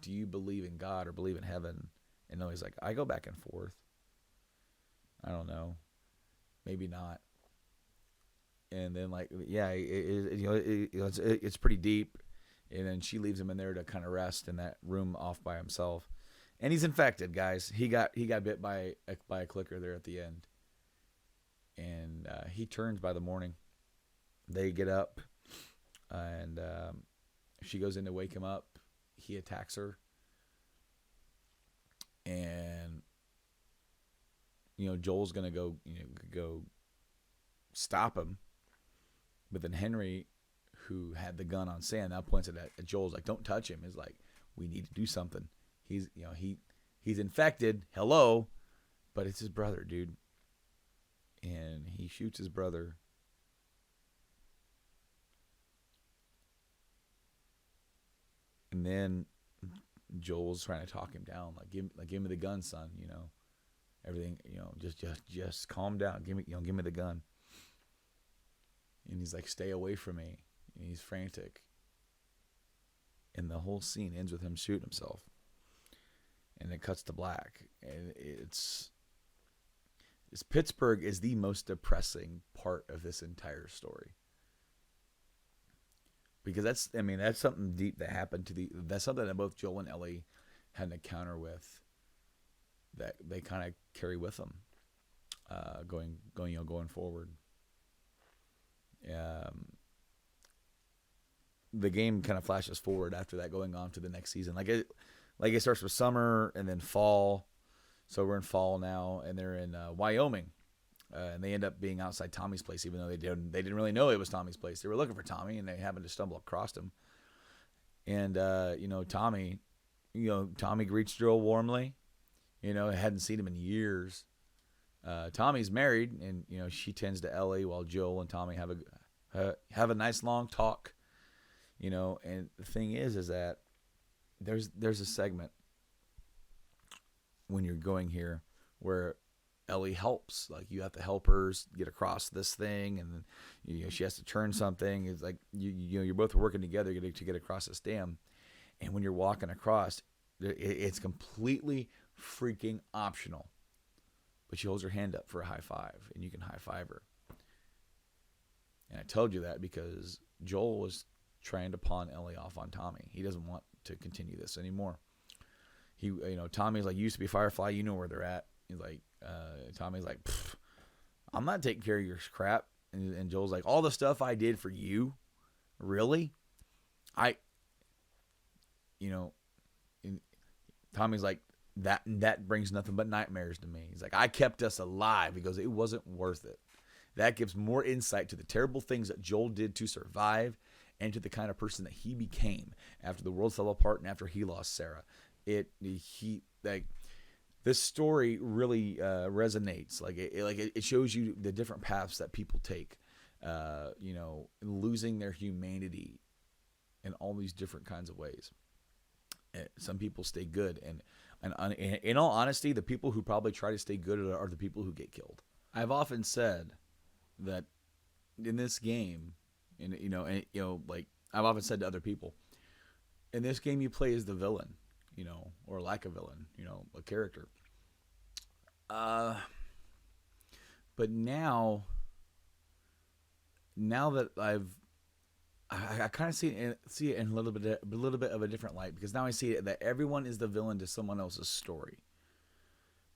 you believe in God or believe in heaven? And Ellie's like, I go back and forth. I don't know, maybe not. And then like, yeah, it's pretty deep. And then she leaves him in there to kind of rest in that room off by himself. And he's infected, guys. He got bit by a clicker there at the end. And he turns by the morning. They get up, and she goes in to wake him up. He attacks her. And Joel's gonna go stop him, but then Henry, who had the gun on Sam, now points it at Joel's like, "Don't touch him." Is like, we need to do something. He's he's infected. Hello, but it's his brother, dude. And he shoots his brother. And then Joel's trying to talk him down, give me the gun, son. Everything, just calm down. Give me the gun. And he's like, stay away from me. And he's frantic. And the whole scene ends with him shooting himself. And it cuts to black. And Pittsburgh is the most depressing part of this entire story. Because that's something deep that happened that's something that both Joel and Ellie had an encounter with, that they kind of carry with them, going forward. The game kind of flashes forward after that, going on to the next season. It starts with summer and then fall. So we're in fall now, and they're in Wyoming, and they end up being outside Tommy's place, even though they didn't really know it was Tommy's place. They were looking for Tommy, and they happened to stumble across him. And Tommy greets Joel warmly. Hadn't seen him in years. Tommy's married, and she tends to Ellie while Joel and Tommy have a nice long talk. And the thing is that there's a segment when you're going here where Ellie helps. Like, you have to help her get across this thing, and then she has to turn something. It's like you're both working together to get across this dam. And when you're walking across, it's completely freaking optional. But she holds her hand up for a high five, and you can high five her. And I told you that because Joel was trying to pawn Ellie off on Tommy. He doesn't want to continue this anymore. Tommy's like, you used to be Firefly, you know where they're at. He's like, Tommy's like, I'm not taking care of your crap. And Joel's like, all the stuff I did for you, really? Tommy's like, that brings nothing but nightmares to me. He's like, I kept us alive. He goes, it wasn't worth it. That gives more insight to the terrible things that Joel did to survive, and to the kind of person that he became after the world fell apart and after he lost Sarah. This story really resonates. It shows you the different paths that people take, losing their humanity in all these different kinds of ways. Some people stay good, and in all honesty, the people who probably try to stay good are the people who get killed. I've often said that in this game, I've often said to other people, in this game you play as the villain, or like a villain, a character. But now that I kind of see it in a little bit of a different light, because now I see it that everyone is the villain to someone else's story.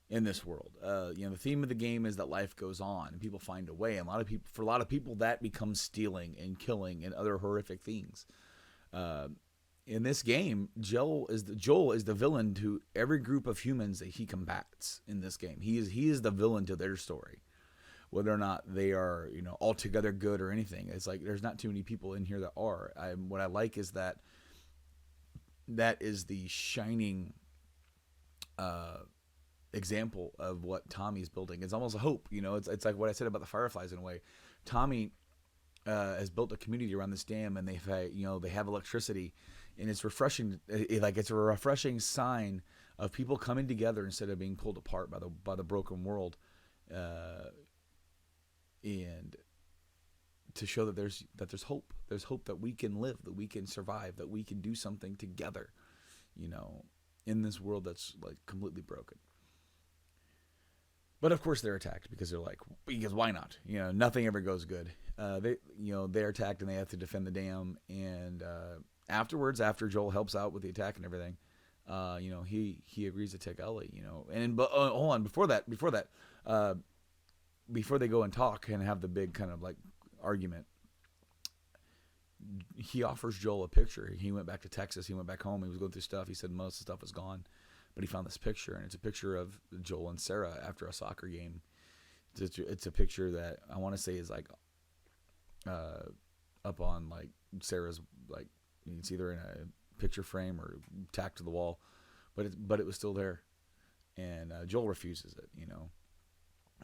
in this world. The theme of the game is that life goes on and people find a way. And for a lot of people, that becomes stealing and killing and other horrific things. Uh, in this game, Joel is the villain to every group of humans that he combats in this game. He is the villain to their story, whether or not they are altogether good or anything. It's like there's not too many people in here that are. What I like is that is the shining example of what Tommy's building. It's almost a hope. It's like what I said about the Fireflies in a way. Tommy has built a community around this dam, and they have electricity, and it's refreshing. It's a refreshing sign of people coming together instead of being pulled apart by the broken world, and to show that there's hope. There's hope that we can live, that we can survive, that we can do something together, in this world that's like completely broken. But of course they're attacked because why not? Nothing ever goes good. They're attacked and they have to defend the dam. And afterwards, after Joel helps out with the attack and everything, he agrees to take Ellie. But hold on, before they go and talk and have the big kind of like argument, he offers Joel a picture. He went back to Texas. He went back home. He was going through stuff. He said most of the stuff was gone. But he found this picture, and it's a picture of Joel and Sarah after a soccer game. It's a picture that I want to say is like up on like Sarah's, like it's either in a picture frame or tacked to the wall, but it was still there, and Joel refuses it,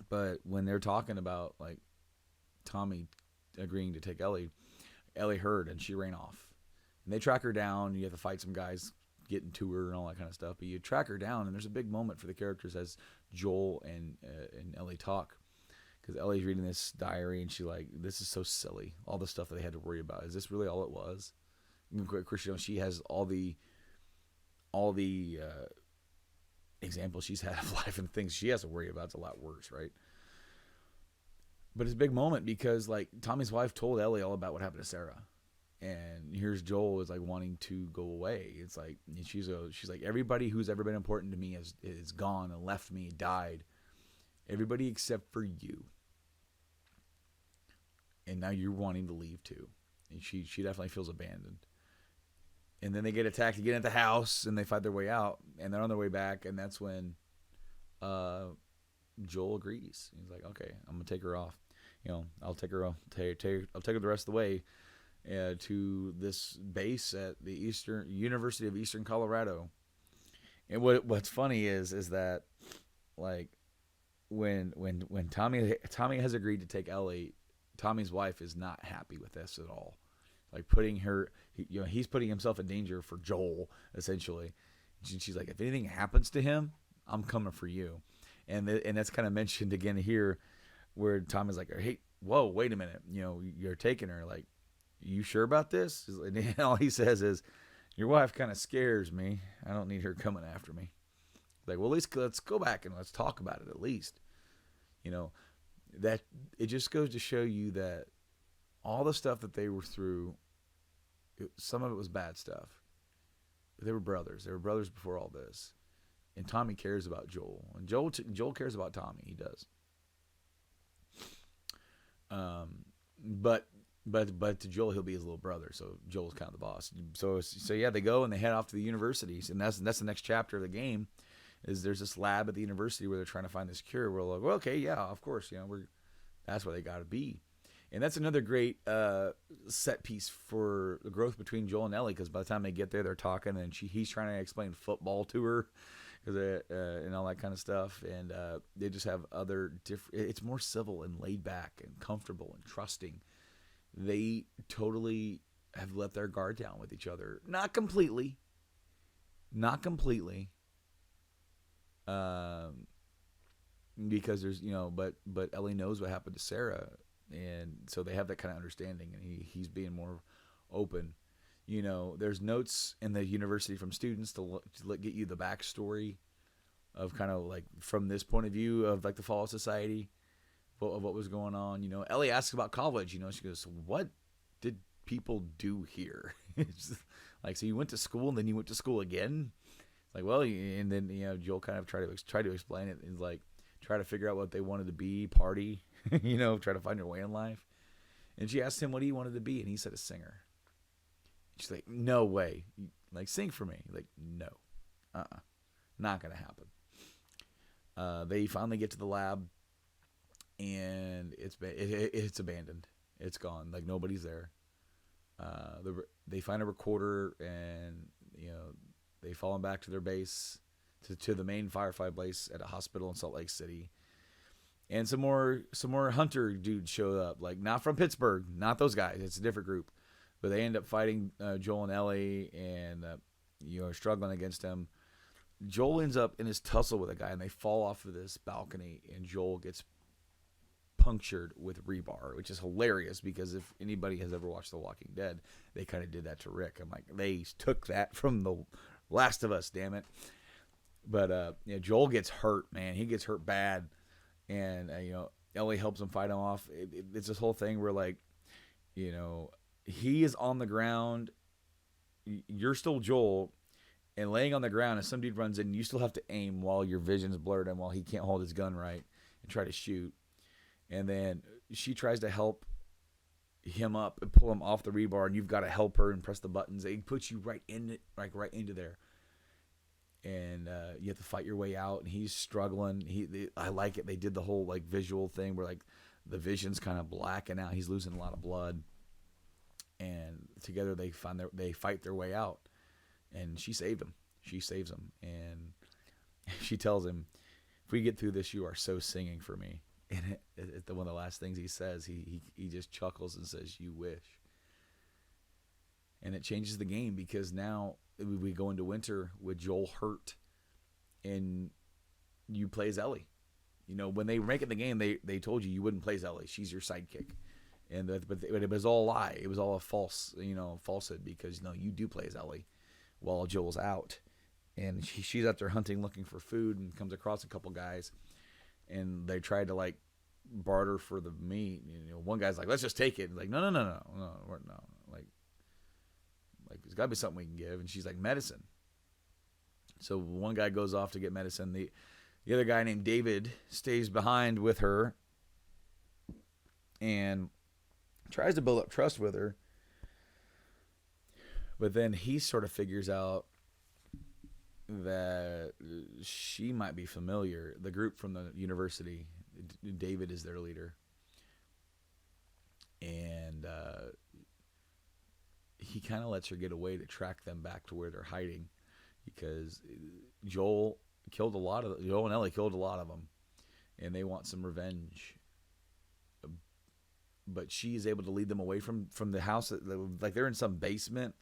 But when they're talking about like Tommy agreeing to take Ellie heard and she ran off, and they track her down. You have to fight some guys getting to her and all that kind of stuff, but you track her down, and there's a big moment for the characters as Joel and Ellie talk, because Ellie's reading this diary and she like, this is so silly, all the stuff that they had to worry about. Is this really all it was? And of course, she has all the examples she's had of life and things she has to worry about. It's a lot worse, right? But it's a big moment because like Tommy's wife told Ellie all about what happened to Sarah. And here's Joel is like wanting to go away. It's like she's like, everybody who's ever been important to me is gone and left me, died. Everybody except for you. And now you're wanting to leave too. And she definitely feels abandoned. And then they get attacked again at the house, and they fight their way out, and they're on their way back, and that's when Joel agrees. He's like, okay, I'm gonna take her off. I'll take her the rest of the way. To this base at the University of Eastern Colorado. And what's funny is that like when Tommy has agreed to take Ellie, Tommy's wife is not happy with this at all. Like putting her, he's putting himself in danger for Joel essentially. She's like, if anything happens to him, I'm coming for you. And that's kind of mentioned again here, where Tommy's like, hey, whoa, wait a minute, you're taking her, like, you sure about this? And all he says is, your wife kind of scares me. I don't need her coming after me. Like, well, at least let's go back and let's talk about it at least. That it just goes to show you that all the stuff that they were through, some of it was bad stuff. But they were brothers. They were brothers before all this. And Tommy cares about Joel. And Joel cares about Tommy. He does. But to Joel, he'll be his little brother. So Joel's kind of the boss. So yeah, they go and they head off to the universities, and that's the next chapter of the game. Is there's this lab at the university where they're trying to find this cure. We're like, well, okay, yeah, of course, that's where they got to be, and that's another great set piece for the growth between Joel and Ellie. Because by the time they get there, they're talking, and he's trying to explain football to her, and all that kind of stuff, and they just have other different. It's more civil and laid back and comfortable and trusting. They totally have let their guard down with each other. Not completely. Because there's, but Ellie knows what happened to Sarah. And so they have that kind of understanding, and he's being more open. There's notes in the university from students to get you the backstory of kind of like from this point of view of like the fall of society. Of what was going on. Ellie asks about college. She goes, what did people do here? It's like, so you went to school and then you went to school again? Like, well, and then Joel kind of tried to explain it and like try to figure out what they wanted to be, party, try to find their way in life. And she asked him what he wanted to be, and he said a singer. She's like, no way, like sing for me. Like, no, not gonna happen. They finally get to the lab, and it's abandoned. It's gone. Like nobody's there. They find a recorder, and they fall back to their base, to the main Firefly base at a hospital in Salt Lake City. And some more hunter dudes show up, like not from Pittsburgh, not those guys. It's a different group, but they end up fighting Joel and Ellie, and are struggling against him. Joel ends up in his tussle with a guy, and they fall off of this balcony, and Joel gets punctured with rebar, which is hilarious because if anybody has ever watched The Walking Dead, they kind of did that to Rick. I'm like, they took that from The Last of Us, damn it. But Joel gets hurt, man. He gets hurt bad, and Ellie helps him fight him off. It's this whole thing where like, he is on the ground, you're still Joel, and laying on the ground, and some dude runs in, you still have to aim while your vision's blurred and while he can't hold his gun right and try to shoot. And then she tries to help him up and pull him off the rebar, and you've got to help her and press the buttons. It puts you right in it, like right into there. And you have to fight your way out, and he's struggling. I like it. They did the whole like visual thing where like the vision's kind of blacking out. He's losing a lot of blood, and together they fight their way out. And she saved him. She saves him, and she tells him, "If we get through this, you are so singing for me." And it's one of the last things he says. He just chuckles and says, "You wish." And it changes the game because now we go into winter with Joel hurt, and you play as Ellie. When they make it the game, they told you wouldn't play as Ellie. She's your sidekick, but it was all a lie. It was all a falsehood because you do play as Ellie while Joel's out, and she's out there hunting, looking for food, and comes across a couple guys, and they tried to like barter for the meat. One guy's like, "Let's just take it." And like, no, like there's got to be something we can give. And she's like, "Medicine." So one guy goes off to get medicine. The other guy named David stays behind with her and tries to build up trust with her. But then he sort of figures out that she might be familiar. The group from the university, David is their leader. And he kind of lets her get away to track them back to where they're hiding, because Joel and Ellie killed a lot of them, and they want some revenge. But she is able to lead them away from the house. Like they're in some basement.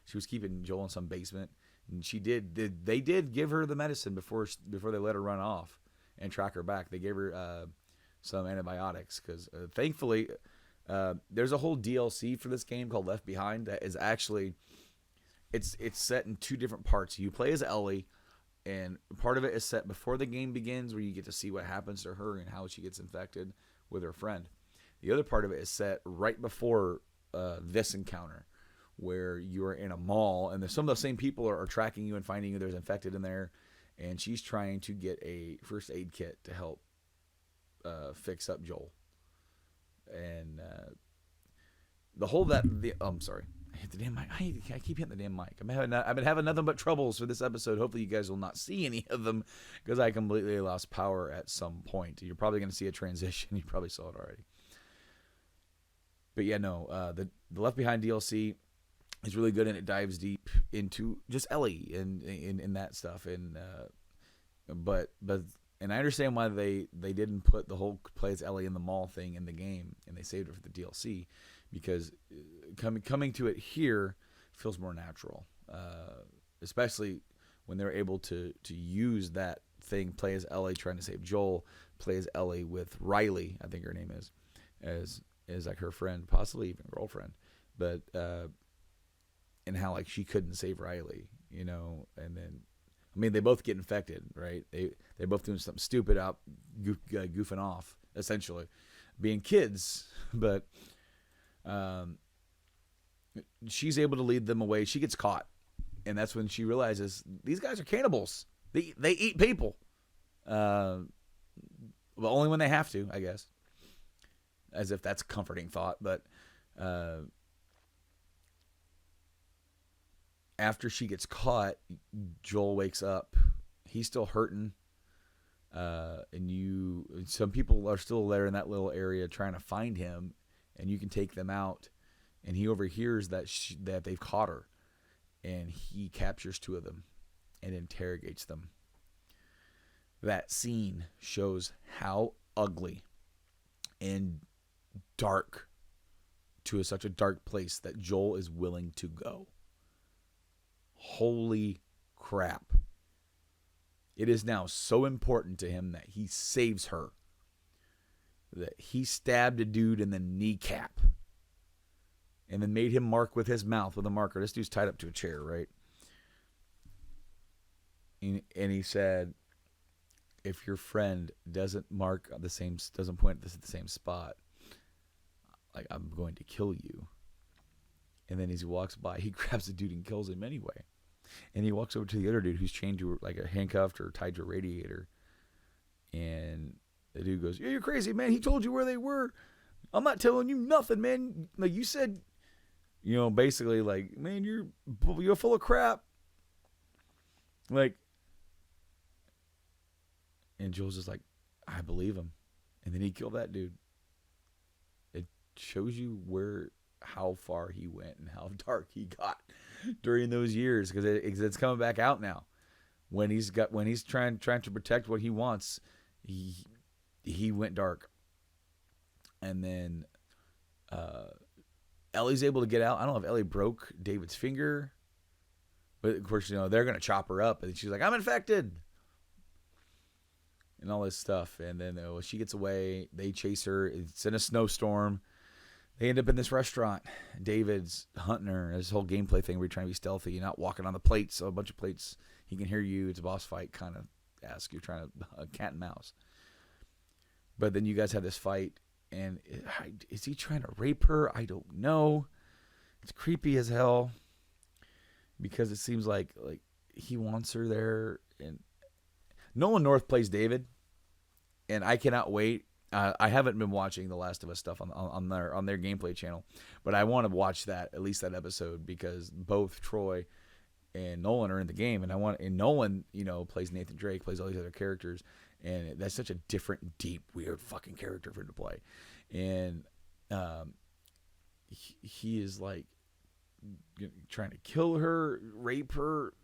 She was keeping Joel in some basement, and they did give her the medicine before they let her run off and track her back. They gave her some antibiotics because thankfully there's a whole DLC for this game called Left Behind that is actually it's set in two different parts. You play as Ellie, and part of it is set before the game begins, where you get to see what happens to her and how she gets infected with her friend. The other part of it is set right before this encounter, where you're in a mall, and some of the same people are tracking you and finding you there's infected in there, and she's trying to get a first aid kit to help fix up Joel. And I'm sorry, I hit the damn mic. I keep hitting the damn mic. I've been having nothing but troubles for this episode. Hopefully you guys will not see any of them, because I completely lost power at some point. You're probably going to see a transition. You probably saw it already. But yeah, no, the Left Behind DLC is really good, and it dives deep into just Ellie and in that stuff. And but I understand why they didn't put the whole play as Ellie in the mall thing in the game, and they saved it for the DLC, because coming to it here feels more natural, especially when they're able to use that thing, play as Ellie trying to save Joel, play as Ellie with Riley, I think her name is, as like her friend, possibly even girlfriend, but and how like she couldn't save Riley, and then they both get infected, right? They're both doing something stupid out goofing off, essentially being kids, but she's able to lead them away. She gets caught And that's when she realizes these guys are cannibals. They eat people. Well, only when they have to, I guess. As if that's a comforting thought. But after she gets caught, Joel wakes up. He's still hurting. And some people are still there in that little area trying to find him, and you can take them out. And he overhears that they've caught her, and he captures 2 of them and interrogates them. That scene shows how ugly and dark to such a dark place that Joel is willing to go. Holy crap. It is now so important to him that he saves her, that he stabbed a dude in the kneecap and then made him mark with his mouth with a marker. This dude's tied up to a chair, right? And he said, if your friend doesn't doesn't point this at the same spot, like, I'm going to kill you. And then as he walks by, he grabs the dude and kills him anyway. And he walks over to the other dude who's chained to, like, a handcuffed or tied to a radiator. And the dude goes, yeah, you're crazy, man. He told you where they were. I'm not telling you nothing, man. Like, you said, basically, like, man, you're full of crap. Like, and Joel's just like, I believe him. And then he killed that dude. It shows you how far he went and how dark he got during those years, because it's coming back out now. When he's trying to protect what he wants, he went dark. And then Ellie's able to get out. I don't know if Ellie broke David's finger, but of course, they're gonna chop her up, and she's like, I'm infected, and all this stuff. And then she gets away. They chase her. It's in a snowstorm. They end up in this restaurant. David's hunting her. This whole gameplay thing where you're trying to be stealthy. You're not walking on the plates. So a bunch of plates. He can hear you. It's a boss fight kind of ask. You're trying to cat and mouse. But then you guys have this fight. And is he trying to rape her? I don't know. It's creepy as hell. Because it seems like he wants her there. And Nolan North plays David. And I cannot wait. I haven't been watching the Last of Us stuff on their gameplay channel, but I want to watch at least that episode, because both Troy and Nolan are in the game, and Nolan, plays Nathan Drake, plays all these other characters, and that's such a different, deep, weird fucking character for him to play, and he is like trying to kill her, rape her,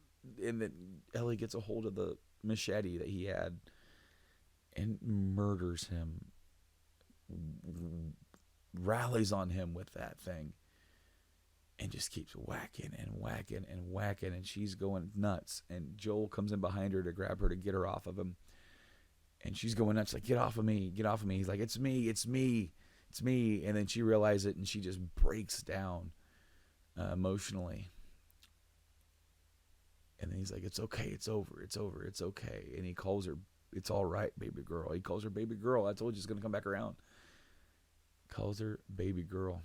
and then Ellie gets a hold of the machete that he had and murders him. Rallies on him with that thing and just keeps whacking and whacking and whacking, and she's going nuts, and Joel comes in behind her to grab her to get her off of him, and she's going nuts, like, get off of me. He's like, it's me, and then she realizes it, and she just breaks down emotionally, and then he's like, it's okay, it's over, it's okay, and he calls her, it's all right, baby girl. He calls her baby girl. I told you it's going to come back around. Calls her baby girl.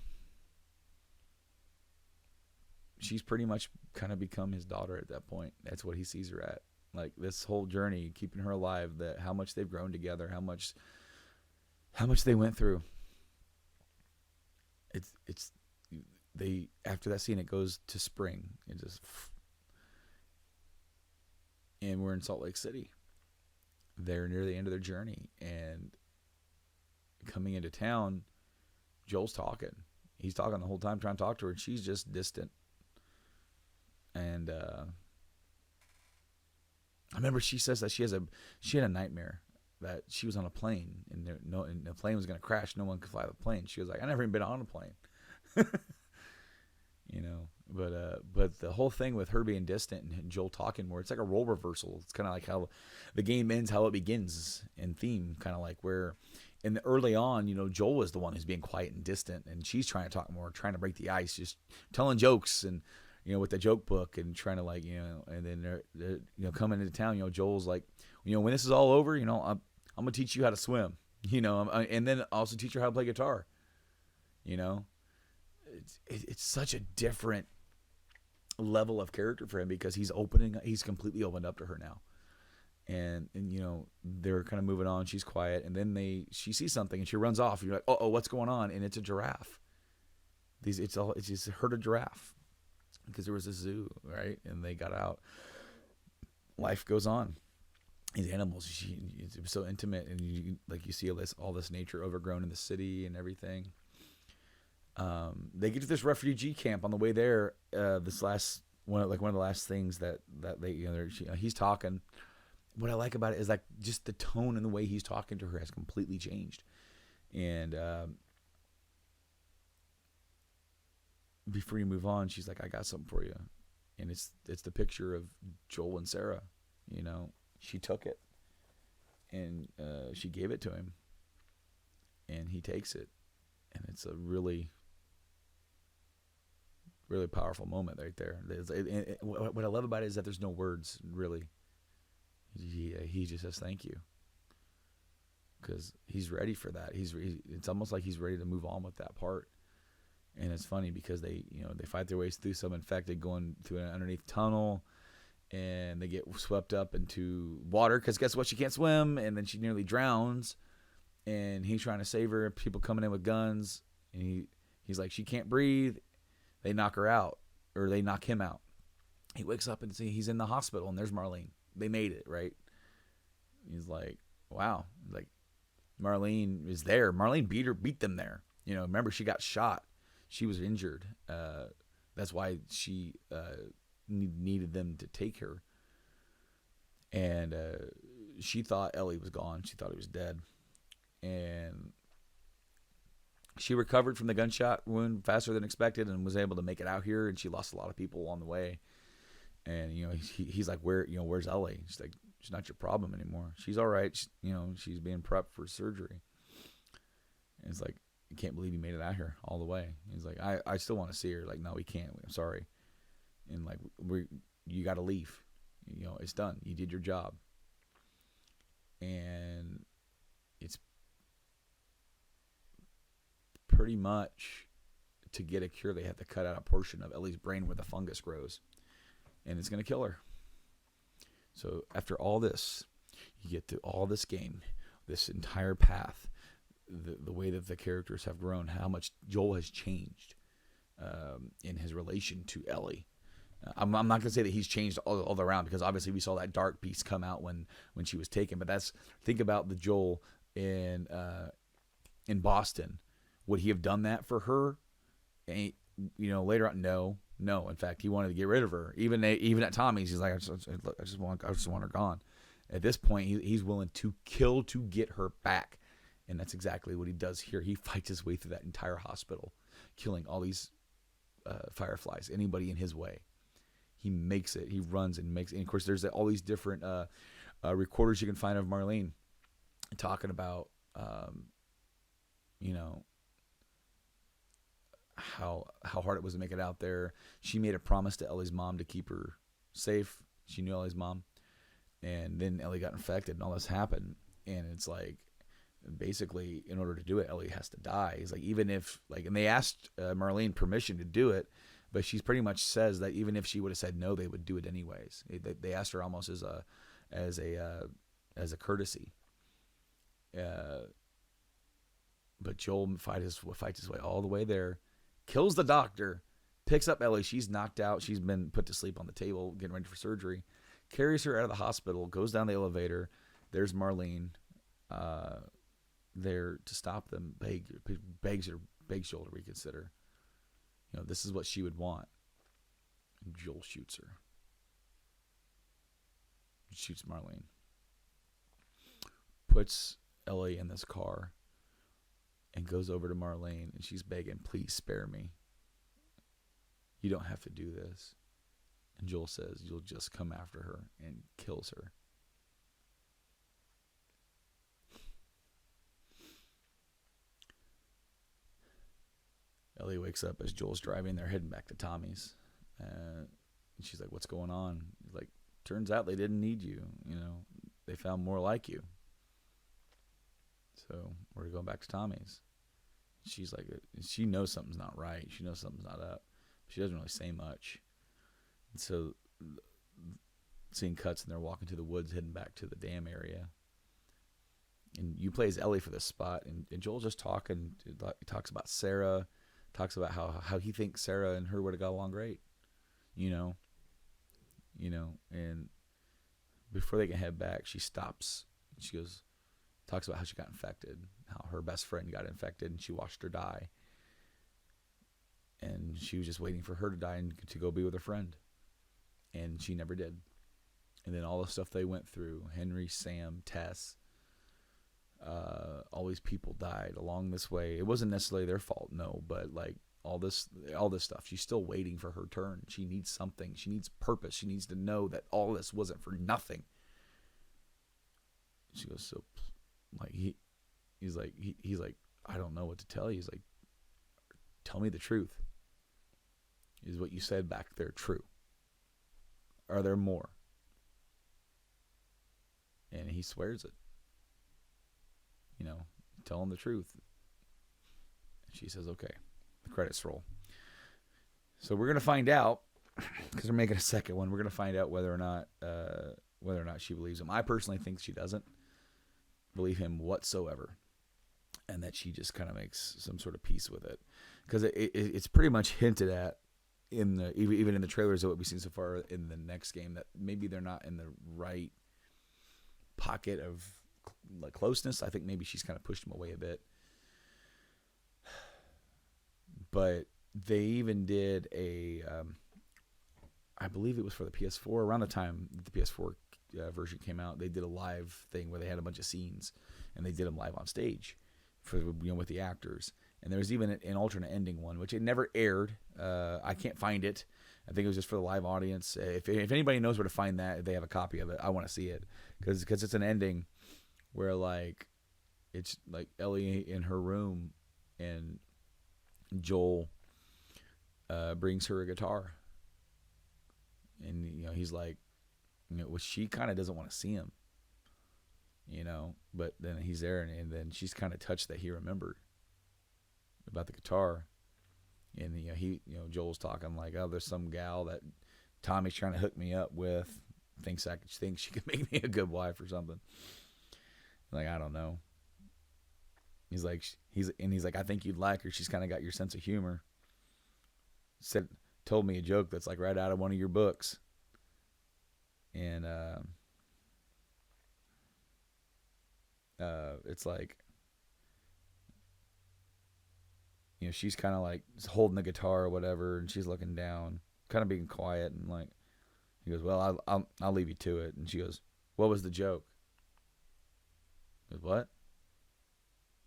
She's pretty much kind of become his daughter at that point. That's what he sees her at. Like, this whole journey, keeping her alive, how much they've grown together, how much they went through. After that scene, it goes to spring. And we're in Salt Lake City. They're near the end of their journey, and coming into town, Joel's talking. He's talking the whole time, trying to talk to her, and she's just distant. And I remember she says that she had a nightmare that she was on a plane, and the plane was going to crash. No one could fly the plane. She was like, I never even been on a plane. But the whole thing with her being distant and Joel talking more, it's like a role reversal. It's kind of like how the game ends, how it begins in theme, kind of like where in the early on, Joel is the one who's being quiet and distant, and she's trying to talk more, trying to break the ice, just telling jokes and, with the joke book, and trying to and then they're coming into town, Joel's like, when this is all over, I'm going to teach you how to swim, and then also teach her how to play guitar, It's such a different level of character for him because he's completely opened up to her now. And you know, they're kind of moving on. She's quiet, and then she sees something and she runs off. And you're like, oh, what's going on? And it's a giraffe. It's just a herd of giraffe because there was a zoo, right? And they got out. Life goes on. These animals, it was so intimate, and you see all this nature overgrown in the city and everything. They get to this refugee camp on the way there. This last one of the last things that they he's talking. What I like about it is like just the tone and the way he's talking to her has completely changed. And before you move on, she's like, "I got something for you," and it's the picture of Joel and Sarah. You know, she took it and she gave it to him, and he takes it, and it's a really, really powerful moment right there. What I love about it is that there's no words really. He just says thank you because he's ready for that. It's almost like he's ready to move on with that part. And it's funny because they fight their ways through some infected going through an underneath tunnel, and they get swept up into water because guess what? She can't swim, and then she nearly drowns. And he's trying to save her. People coming in with guns, and he's like, she can't breathe. They knock her out, or they knock him out. He wakes up and he's in the hospital, and there's Marlene. They made it, right? He's like, wow. Like, Marlene is there. Marlene beat them there. You know, remember, she got shot. She was injured. That's why she needed them to take her. And she thought Ellie was gone. She thought he was dead. And she recovered from the gunshot wound faster than expected and was able to make it out here. And she lost a lot of people along the way. And, you know, he's like, where's Ellie? She's like, she's not your problem anymore. She's all right. She's being prepped for surgery. And it's like, I can't believe you made it out here all the way. He's like, I still want to see her. Like, no, we can't. I'm sorry. And like, you got to leave. You know, it's done. You did your job. And it's pretty much to get a cure, they have to cut out a portion of Ellie's brain where the fungus grows. And it's going to kill her. So after all this, you get through all this game, this entire path, the way that the characters have grown, how much Joel has changed in his relation to Ellie. I'm not going to say that he's changed all around because obviously we saw that dark piece come out when she was taken. But think about the Joel in Boston. Would he have done that for her? Later on, no. In fact, he wanted to get rid of her. Even at Tommy's, he's like, I just want her gone. At this point, he's willing to kill to get her back, and that's exactly what he does here. He fights his way through that entire hospital, killing all these fireflies, anybody in his way. He makes it. He runs and makes it. And of course, there's all these different recorders you can find of Marlene talking about, how hard it was to make it out there. She made a promise to Ellie's mom to keep her safe. She knew Ellie's mom. And then Ellie got infected and all this happened. And it's like, basically, in order to do it, Ellie has to die. He's like, even if, and they asked Marlene permission to do it, but she pretty much says that even if she would have said no, they would do it anyways. They asked her almost as a courtesy. But Joel fights his way all the way there, kills the doctor, picks up Ellie. She's knocked out. She's been put to sleep on the table, getting ready for surgery. Carries her out of the hospital, goes down the elevator. There's Marlene there to stop them, begs Joel to reconsider. This is what she would want. And Joel shoots her. Shoots Marlene. Puts Ellie in this car and goes over to Marlene, and she's begging, please spare me. You don't have to do this. And Joel says, you'll just come after her, and kills her. Ellie wakes up as Joel's driving. They're heading back to Tommy's. And she's like, what's going on? He's like, turns out they didn't need you. They found more like you. So we're going back to Tommy's. She's like, she knows something's not right. She knows something's not up. She doesn't really say much. And so, seeing cuts, and they're walking to the woods, heading back to the dam area. And you play as Ellie for this spot, and Joel's just talking. He talks about Sarah, talks about how he thinks Sarah and her would have got along great, you know, and before they can head back, she stops. She talks about how she got infected, how her best friend got infected, and she watched her die. And she was just waiting for her to die and to go be with her friend. And she never did. And then all the stuff they went through, Henry, Sam, Tess, all these people died along this way. It wasn't necessarily their fault, no, but like all this stuff. She's still waiting for her turn. She needs something. She needs purpose. She needs to know that all this wasn't for nothing. She goes, so like he's like, I don't know what to tell you. He's like, tell me the truth. Is what you said back there true? Are there more? And he swears it. Tell him the truth. And she says, okay. The credits roll. So we're going to find out, because we're making a second one, we're going to find out whether or not she believes him. I personally think she doesn't believe him whatsoever. And that she just kind of makes some sort of peace with it. Because it's pretty much hinted at, even in the trailers of what we've seen so far in the next game, that maybe they're not in the right pocket of like closeness. I think maybe she's kind of pushed him away a bit. But they even did I believe it was for the PS4, around the time the PS4 version came out, they did a live thing where they had a bunch of scenes and they did them live on stage with the actors. And there was even an alternate ending one, which it never aired. I can't find it. I think it was just for the live audience. If anybody knows where to find that, if they have a copy of it, I want to see it. Because it's an ending where, like, it's like Ellie in her room and Joel brings her a guitar. And, he's like, well, she kind of doesn't want to see him. But then he's there, and then she's kind of touched that he remembered about the guitar. And Joel's talking like, oh, there's some gal that Tommy's trying to hook me up with, thinks she could make me a good wife or something. Like, I don't know. He's like, I think you'd like her. She's kind of got your sense of humor. Told me a joke that's like right out of one of your books. And it's like, she's kind of like holding the guitar or whatever, and she's looking down, kind of being quiet, and like, he goes, well, I'll leave you to it. And she goes, what was the joke? He goes, what?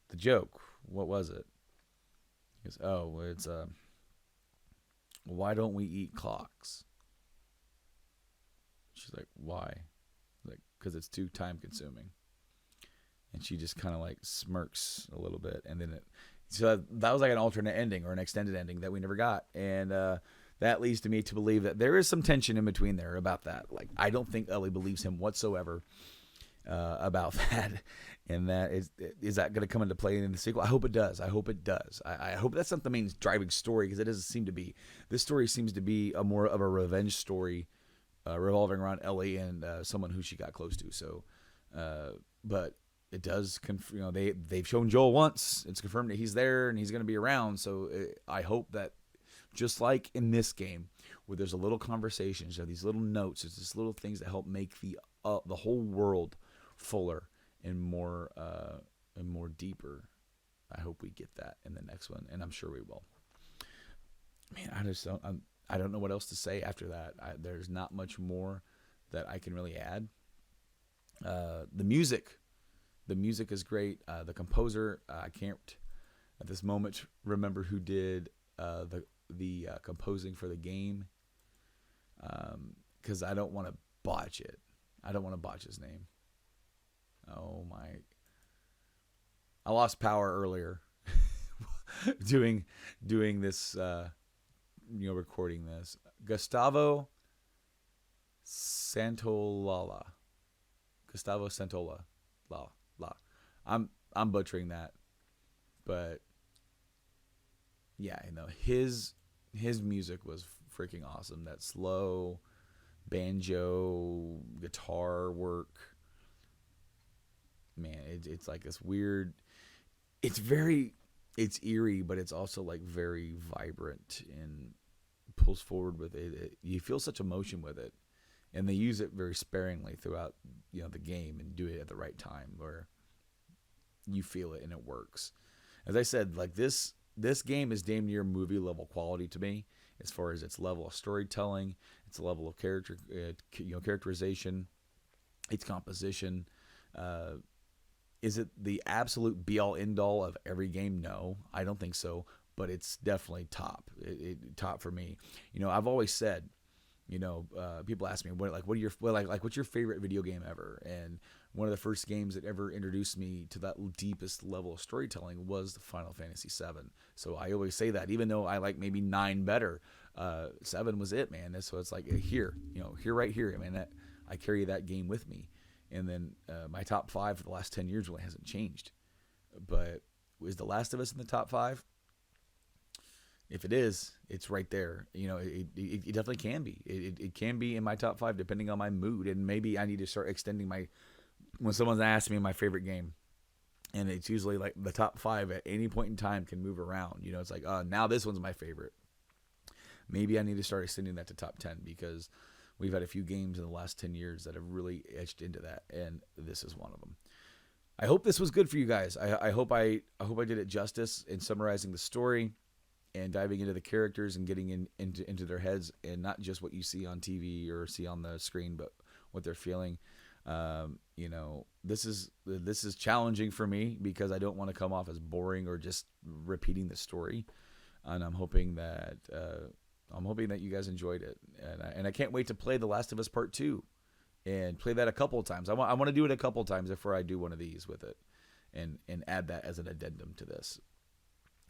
The joke. What was it? He goes, oh, it's why don't we eat clocks? She's like, why? Like, because it's too time consuming. And she just kind of like smirks a little bit, and then so that was like an alternate ending or an extended ending that we never got. And that leads to me to believe that there is some tension in between there about that. Like, I don't think Ellie believes him whatsoever about that. And that is that going to come into play in the sequel? I hope it does. I hope that's not the main driving story, because it doesn't seem to be. This story seems to be a more of a revenge story revolving around Ellie and someone who she got close to. So, but it does, they've shown Joel once. It's confirmed that he's there and he's going to be around. So I hope that, just like in this game, where there's a little conversations, there's these little notes, there's these little things that help make the whole world fuller and more deeper. I hope we get that in the next one, and I'm sure we will. Man, I don't know what else to say after that. There's not much more that I can really add. The music is great. The composer, I can't at this moment remember who did the composing for the game, because I don't want to botch it. I don't want to botch his name. Oh my! I lost power earlier doing this. Recording this. Gustavo Santaolalla. I'm butchering that, but yeah, his music was freaking awesome. That slow banjo guitar work, man, it's like this weird. It's eerie, but it's also like very vibrant and pulls forward with it. You feel such emotion with it, and they use it very sparingly throughout the game and do it at the right time where you feel it and it works. As I said, like this game is damn near movie level quality to me as far as its level of storytelling, its level of characterization, its composition. Is it the absolute be all end all of every game? No, I don't think so. But it's definitely top. Top for me. I've always said, people ask me what's your favorite video game ever? And one of the first games that ever introduced me to that deepest level of storytelling was the Final Fantasy VII. So I always say that, even though I like maybe 9 better, 7 was it, man. So it's like right here, man. I carry that game with me. And then my top 5 for the last 10 years really hasn't changed. But is The Last of Us in the top 5? If it is, it's right there. It definitely can be. It can be in my top 5 depending on my mood. And maybe I need to start extending when someone's asked me my favorite game. And it's usually like the top 5 at any point in time can move around. It's like, now this one's my favorite. Maybe I need to start extending that to top 10 because we've had a few games in the last 10 years that have really etched into that, and this is one of them. I hope this was good for you guys. I hope I did it justice in summarizing the story and diving into the characters and getting into their heads, and not just what you see on TV or see on the screen, but what they're feeling. This is challenging for me because I don't want to come off as boring or just repeating the story, and I'm hoping that you guys enjoyed it, and I can't wait to play The Last of Us Part 2 and play that a couple of times. I want to do it a couple of times before I do one of these with it, and add that as an addendum to this.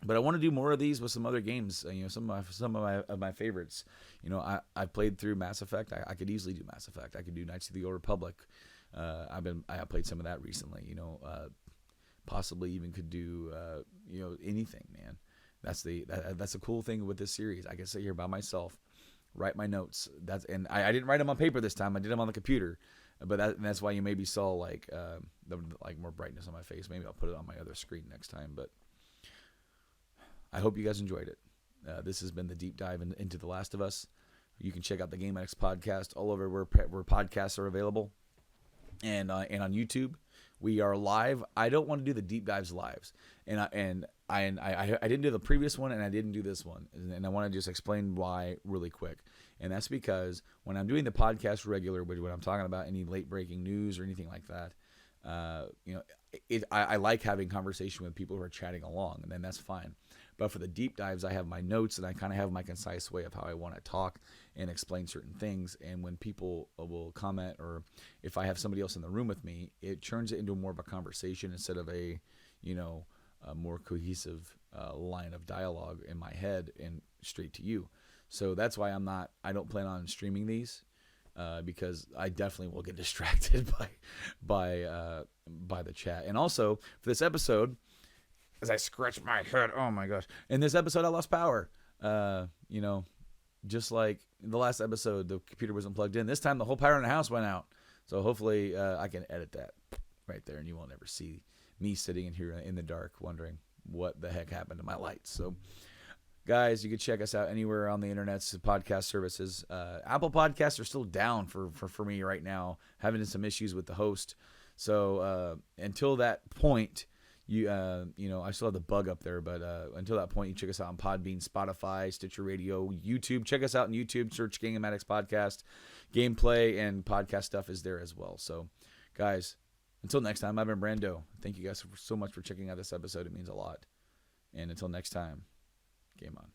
But I want to do more of these with some other games. Some of my favorites. I played through Mass Effect. I could easily do Mass Effect. I could do Knights of the Old Republic. I played some of that recently. Possibly even could do anything, man. That's the cool thing with this series. I can sit here by myself, write my notes. I didn't write them on paper this time. I did them on the computer, but that's why you maybe saw like more brightness on my face. Maybe I'll put it on my other screen next time. But I hope you guys enjoyed it. This has been the deep dive into The Last of Us. You can check out the Game Addicts podcast all over where podcasts are available, and on YouTube. We are live. I don't want to do the deep dives lives, and I didn't do the previous one, and I didn't do this one, and I want to just explain why really quick. And that's because when I'm doing the podcast regular, when I'm talking about any late breaking news or anything like that, I like having conversation with people who are chatting along, and then that's fine. But for the deep dives, I have my notes, and I kind of have my concise way of how I want to talk and explain certain things. And when people will comment, or if I have somebody else in the room with me, it turns it into more of a conversation instead of a more cohesive line of dialogue in my head and straight to you. So that's why I don't plan on streaming these because I definitely will get distracted by the chat. And also for this episode, as I scratch my head, oh my gosh! In this episode, I lost power. Just like the last episode, the computer wasn't plugged in. This time, the whole power in the house went out. So hopefully, I can edit that right there, and you won't ever see me sitting in here in the dark wondering what the heck happened to my lights. So, guys, you can check us out anywhere on the internet's podcast services. Apple Podcasts are still down for me right now, having some issues with the host. So until that point. I still have the bug up there, but until that point, you check us out on Podbean, Spotify, Stitcher Radio, YouTube. Check us out on YouTube. Search Game Addicts Podcast. Gameplay and podcast stuff is there as well. So, guys, until next time, I've been Brando. Thank you guys so much for checking out this episode. It means a lot. And until next time, game on.